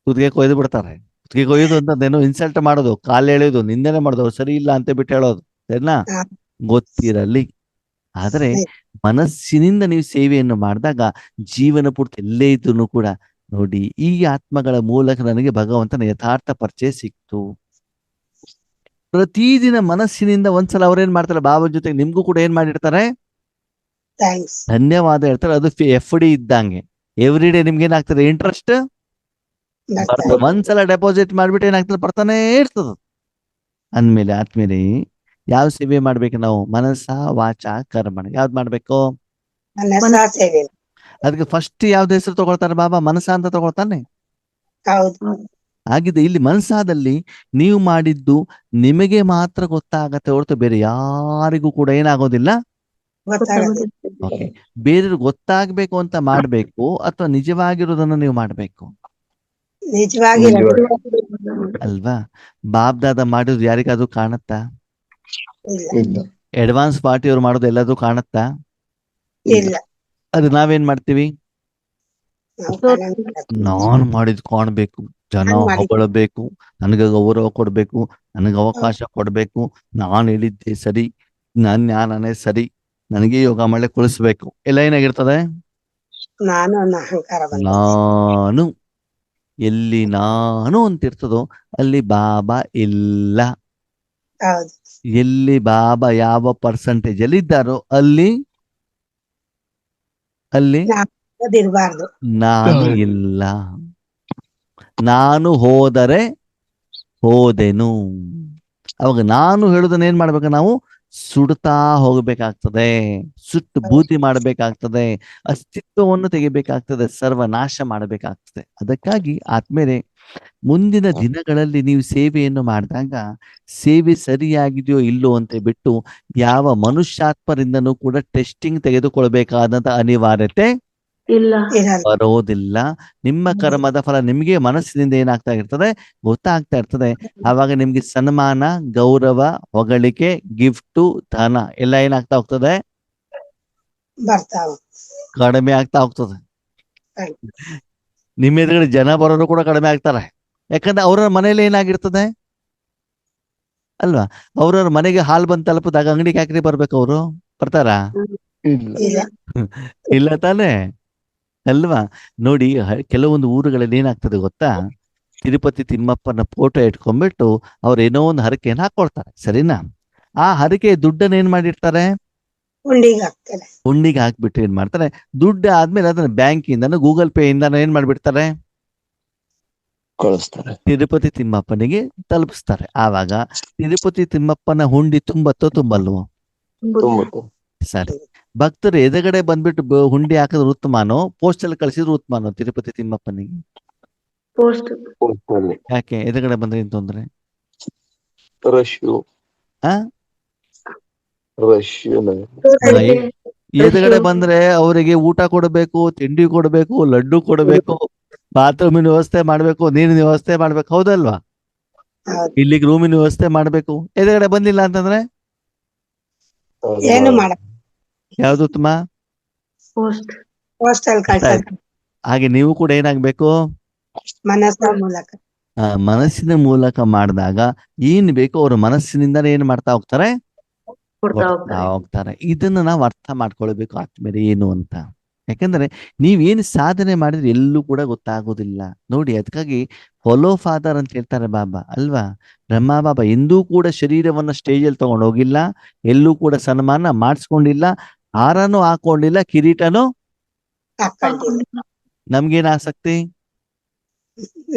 ಕುತ್ತಿಗೆ ಕೊಯ್ದು ಬಿಡ್ತಾರೆ. ಕುತ್ತಿಗೆ ಕೊಯ್ದು ಅಂತಂದೇನು ಇನ್ಸಲ್ಟ್ ಮಾಡೋದು, ಕಾಲು ಎಳೆಯೋದು, ನಿಂದನೆ ಮಾಡೋದು, ಅವ್ರು ಸರಿ ಇಲ್ಲ ಅಂತ ಬಿಟ್ಟು ಹೇಳೋದು, ಸರಿನಾ? ಹಾ. ಗೊತ್ತಿರಲಿ. ಆದ್ರೆ ಮನಸ್ಸಿನಿಂದ ನೀವು ಸೇವೆಯನ್ನು ಮಾಡಿದಾಗ ಜೀವನ ಪೂರ್ತಿ ಎಲ್ಲೇ ಇದ್ರು ಕೂಡ ನೋಡಿ, ಈ ಆತ್ಮಗಳ ಮೂಲಕ ನನಗೆ ಭಗವಂತನ ಯಥಾರ್ಥ ಪರಿಚಯ ಸಿಕ್ತು. ಪ್ರತಿದಿನ ಮನಸ್ಸಿನಿಂದ ಒಂದ್ಸಲ ಅವ್ರೇನ್ ಮಾಡ್ತಾರೆ, ಬಾಬಾ ಜೊತೆಗೆ ನಿಮ್ಗೂ ಕೂಡ ಏನ್ ಮಾಡಿರ್ತಾರೆ, ಥ್ಯಾಂಕ್ಸ್. ಧನ್ಯವಾದ ಹೇಳ್ತಾರೆ. ಅದು FD ಇದ್ದಂಗೆ, ಎವ್ರಿ ಡೇ ನಿಮ್ಗೆ ಏನಾಗ್ತದೆ, ಇಂಟ್ರೆಸ್ಟ್ ಬರ್ತದೆ. ಒಂದ್ಸಲ ಡೆಪಾಸಿಟ್ ಮಾಡ್ಬಿಟ್ಟು ಏನಾಗ್ತದೆ, ಬರ್ತಾನೆ ಇರ್ತದ. ಅಂದ್ಮೇಲೆ ಆದ್ಮೇಲೆ ಯಾವ ಸೇವೆ ಮಾಡ್ಬೇಕು ನಾವು? ಮನಸ್ಸ ವಾಚ ಕರ್ಮಣ. ಯಾವ್ದು ಮಾಡ್ಬೇಕು? ಮನಸ್ಸ ಸೇವೆ. ಅದಕ್ಕೆ ಫಸ್ಟ್ ಯಾವ್ದು ಹೆಸರು ತಗೊಳ್ತಾರೆ ಬಾಬಾ? ಮನಸ್ಸ ಅಂತ ತಗೊಳ್ತಾನೆ. ಹೌದು. ಆಗಿದೆ ಇಲ್ಲಿ ಮನಸ್ಸಾದಲ್ಲಿ ನೀವು ಮಾಡಿದ್ದು ನಿಮಗೆ ಮಾತ್ರ ಗೊತ್ತಾಗತ್ತೆ ಹೊರತು ಬೇರೆ ಯಾರಿಗೂ ಕೂಡ ಏನಾಗೋದಿಲ್ಲ. ಗೊತ್ತಾಗುತ್ತೆ. ಓಕೆ, ಬೇರೆಯವ್ರಿಗೆ ಗೊತ್ತಾಗ್ಬೇಕು ಅಂತ ಮಾಡ್ಬೇಕು ಅಥವಾ ನಿಜವಾಗಿರೋದನ್ನ ನೀವು ಮಾಡ್ಬೇಕು ನಿಜವಾಗಿ ಅಲ್ವಾ? ಬಾಬ್ದಾದ ಮಾಡಿರೋದು ಯಾರಿಗಾದ್ರೂ ಕಾಣತ್ತಾ? ಇಲ್ಲ. ಅಡ್ವಾನ್ಸ್ ಪಾರ್ಟಿ ಅವ್ರು ಮಾಡೋದು ಎಲ್ಲಾದ್ರೂ ಕಾಣತ್ತಾ? ಇಲ್ಲ. ಅದು ನಾವೇನ್ ಮಾಡ್ತೀವಿ, ನಾವು ಕಾಣಂಗ್ ನಾನ್ ಮಾಡಿದ್ ಕಾಣ್ಬೇಕು, ಜನ ನಾನ್ ಮಾಡಿದ್ದು. ಹೊಗಳಬೇಕು, ನನಗೆ ಗೌರವ ಕೊಡ್ಬೇಕು, ನನಗೆ ಅವಕಾಶ ಕೊಡ್ಬೇಕು, ನಾನು ಹೇಳಿದ್ದೆ ಸರಿ, ನನ್ನ ಜ್ಞಾನನೇ ಸರಿ, ನನಗೆ ಯೋಗ ಮಾಡಲೆ ಕುಳಿಸ್ಬೇಕು, ಎಲ್ಲ ಏನಾಗಿರ್ತದೆ? ನಾನು ಅನ್ನೋ ಅಹಂಕಾರ ಬಂದ. ನಾನು ಎಲ್ಲಿ ನಾನು ಅಂತಿರ್ತದೋ ಅಲ್ಲಿ ಬಾಬಾ ಇಲ್ಲ. ಹೌದು. ಎಲ್ಲಿ ಬಾಬಾ ಯಾವ ಪರ್ಸೆಂಟೇಜ್ ಅಲ್ಲಿ ಇದ್ದಾರೋ ಅಲ್ಲಿ ಅದಿರ್ಬಾರ್ದು. ನಾನು ಇಲ್ಲ. ನಾನು ಹೋದರೆ ಹೋದೆನು. ಅವಾಗ ನಾನು ಹೇಳುದನ್ನ ಏನ್ ಮಾಡ್ಬೇಕು, ನಾವು ಸುಡ್ತಾ ಹೋಗ್ಬೇಕಾಗ್ತದೆ, ಸುಟ್ಟು ಬೂದಿ ಮಾಡ್ಬೇಕಾಗ್ತದೆ, ಅಸ್ತಿತ್ವವನ್ನು ತೆಗಿಬೇಕಾಗ್ತದೆ, ಸರ್ವನಾಶ ಮಾಡಬೇಕಾಗ್ತದೆ. ಅದಕ್ಕಾಗಿ ಆದ್ಮೇಲೆ ಮುಂದಿನ ದಿನಗಳಲ್ಲಿ ನೀವು ಸೇವೆಯನ್ನು ಮಾಡಿದಾಗ ಸೇವೆ ಸರಿಯಾಗಿದೆಯೋ ಇಲ್ಲೋ ಅಂತ ಬಿಟ್ಟು ಯಾವ ಮನುಷ್ಯಾತ್ಮರಿಂದನೂ ಕೂಡ ಟೆಸ್ಟಿಂಗ್ ತೆಗೆದುಕೊಳ್ಬೇಕಾದಂತ ಅನಿವಾರ್ಯತೆ ಇಲ್ಲ. ಇರಲ್ಲ. ಬರೋದಿಲ್ಲ. ನಿಮ್ಮ ಕರ್ಮದ ಫಲ ನಿಮಗೆ ಮನಸ್ಸಿನಿಂದ ಏನಾಗ್ತಾ ಇರ್ತದೆ ಗೊತ್ತಾಗ್ತಾ ಇರ್ತದೆ. ಆವಾಗ ನಿಮ್ಗೆ ಸನ್ಮಾನ, ಗೌರವ, ಹೊಗಳಿಕೆ, ಗಿಫ್ಟು, ಧನ ಎಲ್ಲ ಏನಾಗ್ತಾ ಹೋಗ್ತದೆ, ಬರ್ತಾವ. ಕಡಿಮೆ ಆಗ್ತಾ ಹೋಗ್ತದೆ. ನಿಮ್ಮ ಎದುರುಗಡೆ ಜನ ಬರೋರು ಕೂಡ ಕಡಿಮೆ ಆಗ್ತಾರೆ. ಯಾಕಂದ್ರೆ ಅವ್ರ ಮನೇಲಿ ಏನಾಗಿರ್ತದೆ ಅಲ್ವಾ, ಅವ್ರವ್ರ ಮನೆಗೆ ಹಾಲು ಬಂದು ತಲುಪಿದಾಗ ಅಂಗಡಿಗೆ ಯಾಕ್ರಿ ಬರ್ಬೇಕು, ಅವರು ಬರ್ತಾರಾ? ಇಲ್ಲ. ಇಲ್ಲ. ಇಲ್ಲ ತಾನೇ ಅಲ್ವಾ? ನೋಡಿ, ಕೆಲವೊಂದು ಊರುಗಳಲ್ಲಿ ಏನಾಗ್ತದೆ ಗೊತ್ತಾ, ತಿರುಪತಿ ತಿಮ್ಮಪ್ಪನ ಫೋಟೋ ಇಟ್ಕೊಂಡ್ಬಿಟ್ಟು ಅವ್ರು ಏನೋ ಒಂದು ಹರಕೆಯನ್ನು ಹಾಕೊಳ್ತಾರೆ, ಸರಿನಾ? ಆ ಹರಕೆ ದುಡ್ಡನ್ನ ಏನ್ ಮಾಡಿರ್ತಾರೆ, ಉಂಡಿಗೆ ಹಾಕ್ತಾರೆ. ಉಂಡಿಗೆ ಹಾಕ್ಬಿಟ್ಟು ಏನ್ ಮಾಡ್ತಾರೆ, ದುಡ್ಡು ಆದ್ಮೇಲೆ ಅದನ್ನ ಬ್ಯಾಂಕಿಂದನೂ ಗೂಗಲ್ ಪೇ ಇಂದನೂ ಏನ್ ಮಾಡ್ಬಿಡ್ತಾರೆ, ಕಳಿಸ್ತಾರೆ. ತಿರುಪತಿ ತಿಮ್ಮಪ್ಪನಿಗೆ ತಲುಪಿಸ್ತಾರೆ. ಆವಾಗ ತಿರುಪತಿ ತಿಮ್ಮಪ್ಪನ ಹುಂಡಿ ತುಂಬತ್ತೋ ತುಂಬಲ್ವೋ? ತುಂಬತ್ತು. ಸರಿ, ಭಕ್ತರು ಎದುರುಗಡೆ ಬಂದ್ಬಿಟ್ಟು ಹುಂಡಿ ಹಾಕಿದ್ರೆ ಉತ್ತಮಾನೋ, ಪೋಸ್ಟಲ್ಲಿ ಕಳಿಸಿದ್ರು ಉತ್ತಮಾನೋ ತಿರುಪತಿ ತಿಮ್ಮಪ್ಪನಿಗೆ? ಪೋಸ್ಟ್. ಪೋಸ್ಟಲ್ಲಿ ಯಾಕೆ ಎದುರುಗಡೆ ಬಂದ್ರೆ ಏನ್ ತೊಂದ್ರೆ? ರಶ್ಯು ಆ ರಶ್ಯು ಎದುರುಗಡೆ ಬಂದ್ರೆ ಅವರಿಗೆ ಊಟ ಕೊಡಬೇಕು, ತಿಂಡಿ ಕೊಡಬೇಕು, ಲಡ್ಡು ಕೊಡಬೇಕು, ಬಾತ್ರೂಮಿನ ವ್ಯವಸ್ಥೆ ಮಾಡ್ಬೇಕು, ನೀರಿನ ವ್ಯವಸ್ಥೆ ಮಾಡ್ಬೇಕು, ಹೌದಲ್ವಾ? ಹೌದು. ಇಲ್ಲಿಗೆ ರೂಮಿನ ವ್ಯವಸ್ಥೆ ಮಾಡ್ಬೇಕು. ಎದುರುಗಡೆ ಬಂದಿಲ್ಲ ಅಂತಂದ್ರೆ ಏನು ಮಾಡ ಯಾವ್ದು ಉತ್ತಮ? ಪೋಸ್ಟ್. ಪೋಸ್ಟಲ್ ಕಳ್ಸೋದು. ಹಾಗೆ ನೀವು ಕೂಡ ಏನಾಗ್ಬೇಕು, ಮನಸ್ಸಿನ ಮೂಲಕ. ಮನಸ್ಸಿನ ಮೂಲಕ ಮಾಡಿದಾಗ ಏನ್ ಬೇಕು ಅವ್ರ ಮನಸ್ಸಿನಿಂದ ಏನ್ ಮಾಡ್ತಾ ಹೋಗ್ತಾರೆ, ಕೊಡ್ತಾ ಕೊಡ್ತಾ ಹೋಗ್ತಾರೆ. ಹೋಗ್ತಾರೆ. ಇದನ್ನ ನಾವು ಅರ್ಥ ಮಾಡ್ಕೊಳ್ಬೇಕು ಆದ್ಮೇಲೆ ಏನು ಅಂತ. ಯಾಕಂದ್ರೆ ನೀವೇನು ಸಾಧನೆ ಮಾಡಿದ್ರೆ ಎಲ್ಲೂ ಕೂಡ ಗೊತ್ತಾಗೋದಿಲ್ಲ. ನೋಡಿ, ಅದಕ್ಕಾಗಿ ಫಾಲೋ ಫಾದರ್ ಅಂತ ಹೇಳ್ತಾರೆ ಬಾಬಾ ಅಲ್ವಾ? ಬ್ರಹ್ಮ ಬಾಬಾ ಎಂದೂ ಕೂಡ ಶರೀರವನ್ನ ಸ್ಟೇಜಲ್ಲಿ ತಗೊಂಡು ಹೋಗಿಲ್ಲ, ಎಲ್ಲೂ ಕೂಡ ಸನ್ಮಾನ ಮಾಡಿಸ್ಕೊಂಡಿಲ್ಲ, ಹಾರನೂ ಹಾಕೊಂಡಿಲ್ಲ, ಕಿರೀಟನೂ. ಹಾಕೊಂಡಿಲ್ಲ. ನಮ್ಗೇನ್ ಆಸಕ್ತಿ?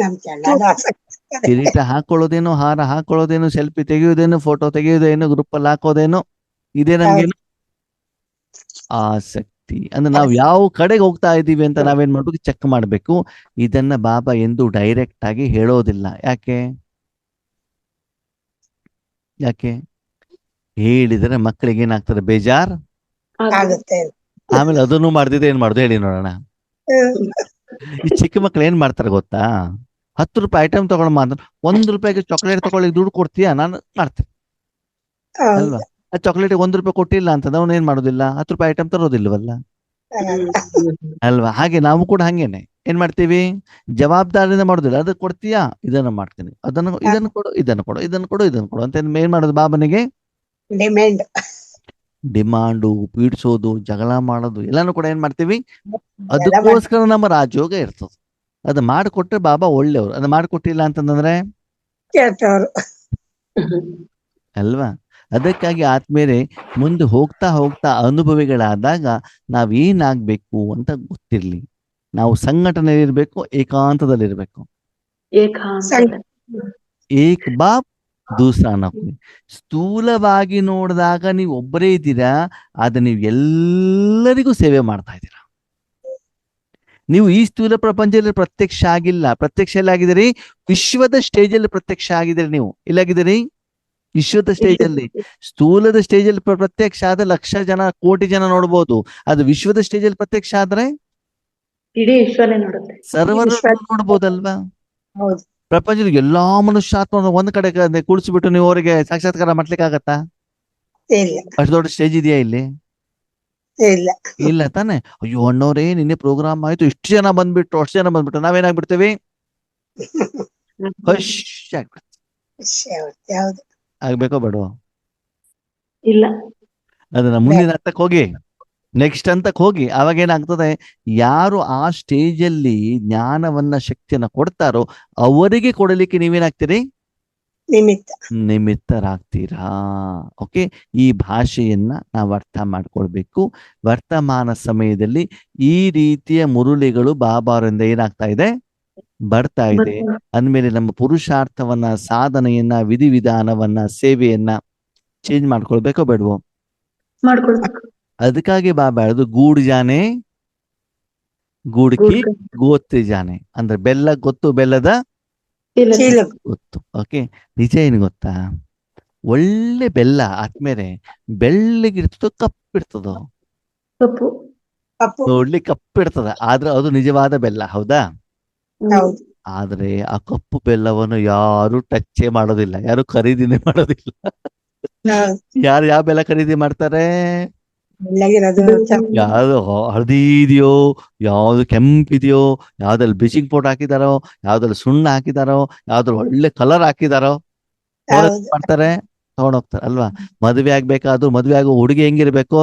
ನಮ್ ಚೆನ್ನ ಆಸಕ್ತಿ. ಕಿರೀಟ ಹಾಕೊಳ್ಳೋದೇನು, ಹಾರ ಹಾಕೊಳ್ಳೋದೇನು, ಸೆಲ್ಫಿ ತೆಗೆಯೋದೇನು, ಫೋಟೋ ತೆಗೆಯೋದೇನು, ಗ್ರೂಪ್ ಅಲ್ಲಿ ಹಾಕೋದೇನು, ಇದೇ ನಮ್ಗೇನು ಆಸಕ್ತಿ. ಅಂದ್ರೆ ನಾವು ಯಾವ ಕಡೆಗೆ ಹೋಗ್ತಾ ಇದ್ದೀವಿ ಅಂತ ನಾವೇನ್ ಮಾಡ್ಬೇಕು, ಚೆಕ್ ಮಾಡ್ಬೇಕು. ಇದನ್ನ ಬಾಬಾ ಎಂದು ಡೈರೆಕ್ಟ್ ಆಗಿ ಹೇಳೋದಿಲ್ಲ. ಯಾಕೆ ಯಾಕೆ ಹೇಳಿದ್ರೆ ಮಕ್ಕಳಿಗೆ ಏನಾಗ್ತದೆ, ಬೇಜಾರ್ ಆಗುತ್ತೆ. ಆಮೇಲೆ ಅದನ್ನು ಮಾಡ್ದಿದ್ರೆ ಏನ್ ಮಾಡುದು ಹೇಳಿ ನೋಡೋಣ. ಈ ಚಿಕ್ಕ ಮಕ್ಳು ಏನ್ ಮಾಡ್ತಾರೆ ಗೊತ್ತಾ, 10 ರೂಪಾಯಿ ಐಟಮ್ ತಗೊಳಮ್ಮ ಅಂದ್ರೆ 1 ರೂಪಾಯಿಗೆ ಚಾಕ್ಲೇಟ್ ತಗೊಳ್ಳಿಕ್ ದುಡ್ಡು ಕೊಡ್ತೀಯಾ, ನಾನು ಮಾಡ್ತೇನೆ ಅಲ್ವಾ? ಆ ಚಾಕ್ಲೇಟ್ 1 ರೂಪಾಯಿ ಕೊಟ್ಟಿಲ್ಲ ಅಂತಂದ್ರೆ ಅವ್ನು ಏನ್ ಮಾಡೋದಿಲ್ಲ, 10 ರೂಪಾಯಿ ಐಟಮ್ ತರೋದಿಲ್ವಲ್ಲ ಅಲ್ವಾ? ಹಾಗೆ ನಾವು ಕೂಡ ಹಂಗೇನೆ ಏನ್ ಮಾಡ್ತೀವಿ, ಜವಾಬ್ದಾರಿಯಿಂದ ಮಾಡೋದಿಲ್ಲ. ಅದಕ್ಕೆ ಕೊಡ್ತೀಯಾ, ಇದನ್ನ ಮಾಡ್ತೀನಿ, ಇದನ್ನು ಕೊಡು, ಇದನ್ನು ಕೊಡು, ಇದನ್ನು ಕೊಡು, ಇದನ್ನು ಕೊಡು ಅಂತ ಏನ್ ಮಾಡೋದು, ಬಾಬನಿಗೆ ಡಿಮ್ಯಾಂಡ್. ಡಿಮಾಂಡು, ಪೀಡಿಸೋದು, ಜಗಳ ಮಾಡೋದು ಎಲ್ಲಾನು ಕೂಡ ಏನ್ ಮಾಡ್ತೀವಿ. ಅದಕ್ಕೋಸ್ಕರ ನಮ್ಮ ರಾಜಯೋಗ ಇರ್ತದೆ. ಅದು ಮಾಡಿಕೊಟ್ರೆ ಬಾಬಾ ಒಳ್ಳೆಯವರು, ಅದು ಮಾಡಿಕೊಟ್ಟಿಲ್ಲ ಅಂತಂದ್ರೆ ಕೇಳ್ತವ್ರು. ಅಲ್ವಾ? ಅದಕ್ಕಾಗಿ ಆದ್ಮೇಲೆ ಮುಂದೆ ಹೋಗ್ತಾ ಹೋಗ್ತಾ ಅನುಭವಿಗಳಾದಾಗ ನಾವೇನಾಗ್ಬೇಕು ಅಂತ ಗೊತ್ತಿರ್ಲಿ. ನಾವು ಸಂಘಟನೆಯಲ್ಲಿರ್ಬೇಕು, ಏಕಾಂತದಲ್ಲಿರ್ಬೇಕು. ಏಕ್ ಬಾಪ್ ದೂಸರಾ ನೌಕರಿ. ಸ್ಥೂಲವಾಗಿ ನೋಡಿದಾಗ ನೀವು ಒಬ್ಬರೇ ಇದ್ದೀರಾ, ಆದ್ರೆ ನೀವು ಎಲ್ಲರಿಗೂ ಸೇವೆ ಮಾಡ್ತಾ ಇದ್ದೀರಾ. ನೀವು ಈ ಸ್ಥೂಲ ಪ್ರಪಂಚದಲ್ಲಿ ಪ್ರತ್ಯಕ್ಷ ಆಗಿಲ್ಲ. ಪ್ರತ್ಯಕ್ಷ ಎಲ್ಲ ಆಗಿದ್ದೀರಿ, ವಿಶ್ವದ ಸ್ಟೇಜಲ್ಲಿ ಪ್ರತ್ಯಕ್ಷ ಆಗಿದ್ದೀರಿ. ನೀವು ಇಲ್ಲಾಗಿದ್ದೀರಿ, ವಿಶ್ವದ ಸ್ಟೇಜ್ ಅಲ್ಲಿ. ಸ್ಥೂಲದ ಸ್ಟೇಜ್ ಅಲ್ಲಿ ಪ್ರತ್ಯಕ್ಷ ಆದ್ರೆ 1,00,000 ಜನ, ಕೋಟಿ ಜನ ನೋಡ್ಬೋದು. ಅದು ವಿಶ್ವದ ಸ್ಟೇಜ್ ಅಲ್ಲಿ ಪ್ರತ್ಯಕ್ಷ ಆದ್ರೆ ಇಡೀ ವಿಶ್ವನೇ ನೋಡುತ್ತೆ, ಸರ್ವರ ನೋಡ್ಬೋದಲ್ವಾ? ಹೌದು. ಪ್ರಪಂಚದ ಎಲ್ಲಾ ಮನುಷ್ಯಾತ್ಮ ಒಂದ್ ಕಡೆ ಕೂಡಿಸ್ಬಿಟ್ಟು ನೀವು ಅವರಿಗೆ ಸಾಕ್ಷಾತ್ಕಾರ ಮಾಡ್ಲಿಕ್ಕೆ ಆಗತ್ತಾ? ಇಲ್ಲ. ಅಷ್ಟು ದೊಡ್ಡ ಸ್ಟೇಜ್ ಇದೆಯಾ ಇಲ್ಲಿ? ಇಲ್ಲ. ಇಲ್ಲ ತಾನೆ. ಅಯ್ಯೋ ಅಣ್ಣವ್ರೇ, ನಿನ್ನೆ ಪ್ರೋಗ್ರಾಮ್ ಆಯ್ತು, ಇಷ್ಟು ಜನ ಬಂದ್ಬಿಟ್ರು, ಅಷ್ಟು ಜನ ಬಂದ್ಬಿಟ್ರು, ನಾವೇನಾಗ್ಬಿಡ್ತೀವಿ, ಖುಷ್ ಆಗ್ಬಿಡ್ತೀವಿ. ಯಾವ್ದು ಆಗ್ಬೇಕೋ ಬೇಡೋ? ಇಲ್ಲ. ಅದನ್ನ ಮುಂದಿನ ಹಂತಕ್ಕೆ ಹೋಗಿ, ನೆಕ್ಸ್ಟ್ ಹಂತಕ್ಕೆ ಹೋಗಿ, ಅವಾಗ ಏನಾಗ್ತದೆ, ಯಾರು ಆ ಸ್ಟೇಜ್ ಅಲ್ಲಿ ಜ್ಞಾನವನ್ನ, ಶಕ್ತಿಯನ್ನ ಕೊಡ್ತಾರೋ ಅವರಿಗೆ ಕೊಡಲಿಕ್ಕೆ ನೀವೇನಾಗ್ತೀರಿ, ನಿಮಿತ್ತರಾಗ್ತೀರಾ. ಓಕೆ, ಈ ಭಾಷೆಯನ್ನ ನಾವು ಅರ್ಥ ಮಾಡ್ಕೊಳ್ಬೇಕು. ವರ್ತಮಾನ ಸಮಯದಲ್ಲಿ ಈ ರೀತಿಯ ಮುರುಳಿಗಳು ಬಾಬಾರಿಂದ ಏನಾಗ್ತಾ ಇದೆ, ಬರ್ತಾ ಇದೆ. ಅಂದ್ಮೇಲೆ ನಮ್ಮ ಪುರುಷಾರ್ಥವನ್ನ, ಸಾಧನೆಯನ್ನ, ವಿಧಿವಿಧಾನವನ್ನ, ಸೇವೆಯನ್ನ ಚೇಂಜ್ ಮಾಡ್ಕೊಳ್ಬೇಕೋ ಬೇಡವೋ? ಮಾಡ್ಕೊಳ್ಬೇಕು. ಅದಕ್ಕಾಗಿ ಬಾಬಾ ಹೇಳುದು, ಗೂಡು ಜಾನೆ ಗೂಡ್ಕಿ ಗೋತ್ರಿ ಜಾನೆ. ಅಂದ್ರೆ ಬೆಲ್ಲ ಗೊತ್ತು, ಬೆಲ್ಲದ ಇಲ್ಲ ಚೀಲ ಗೊತ್ತು. ಓಕೆ, ನಿಜ ಏನು ಗೊತ್ತಾ? ಒಳ್ಳೆ ಬೆಲ್ಲ ಆದ್ಮೇಲೆ ಬೆಳ್ಳಗಿರ್ತದೋ ಕಪ್ಪಿರ್ತದೋ? ಕಪ್ಪು. ಕಪ್ಪು. ನೋಡ್ಲಿಕ್ಕೆ ಕಪ್ಪಿರ್ತದ, ಆದ್ರೆ ಅದು ನಿಜವಾದ ಬೆಲ್ಲ, ಹೌದಾ? ಹೌದು. ಆದ್ರೆ ಆ ಕಪ್ಪು ಬೆಲ್ಲವನ್ನು ಯಾರು ಟಚ್ಚೇ ಮಾಡೋದಿಲ್ಲ, ಯಾರು ಖರೀದಿನೇ ಮಾಡೋದಿಲ್ಲ. ಹೌದು. ಯಾರು ಯಾವ ಬೆಲ್ಲ ಖರೀದಿ ಮಾಡ್ತಾರೆ? ಬೆಳ್ಳಗಿರೋದು ಯಾವ್ದು ಹಳದಿ ಇದೆಯೋ, ಯಾವ್ದು ಕೆಂಪಿದೆಯೋ, ಯಾವ್ದ್ರಲ್ಲಿ ಬ್ಲೀಚಿಂಗ್ ಪೌಡರ್ ಹಾಕಿದಾರೋ, ಯಾವ್ದ್ರಲ್ಲಿ ಸುಣ್ಣ ಹಾಕಿದಾರೋ, ಯಾವ್ದ್ರಲ್ಲಿ ಒಳ್ಳೆ ಕಲರ್ ಹಾಕಿದಾರೋ ಅವ್ರು ಹೌದು. ಮಾಡ್ತಾರೆ, ತಗೊಂಡೋಗ್ತಾರೆ ಅಲ್ವಾ? ಮದುವೆ ಆಗ್ಬೇಕಾದ್ರೂ ಮದುವೆ ಆಗೋ ಹುಡುಗಿ ಹೆಂಗಿರ್ಬೇಕು?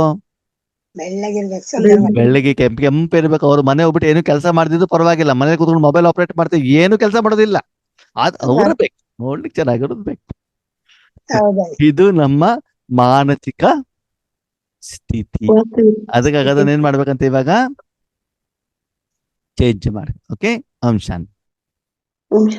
ಬೆಳ್ಳಗಿರ್ಬೇಕು, ಸುಂದರವಾಗಿ. ಬೆಳ್ಳಗೆ ಕೆಂಪಿರ್ಬೇಕು. ಅವ್ರು ಮನೆ ಹೋಗ್ಬಿಟ್ಟು ಏನು ಕೆಲಸ ಮಾಡ್ತಿದ್ದು ಪರವಾಗಿಲ್ಲ, ಮನೇಲಿ ಕೂತ್ಕೊಂಡು ಮೊಬೈಲ್ ಆಪರೇಟ್ ಮಾಡ್ತೀವಿ, ಏನು ಕೆಲಸ ಮಾಡೋದಿಲ್ಲ. ಅವ್ರು ಬೇಕು, ನೋಡ್ಲಿಕ್ಕೆ ಚೆನ್ನಾಗಿರೋದು ಬೇಕು. ಹೌದೌದು. ಇದು ನಮ್ಮ ಮಾನಸಿಕ ಸ್ಥಿತಿ. ಅದಕ್ಕಾಗ ಅದನ್ನ ಏನ್ ಮಾಡ್ಬೇಕಂತ ಇವಾಗ ಚೇಂಜ್ ಮಾಡಿ. ಓಕೆ, ಅಂಶ ಹ್ಮ್.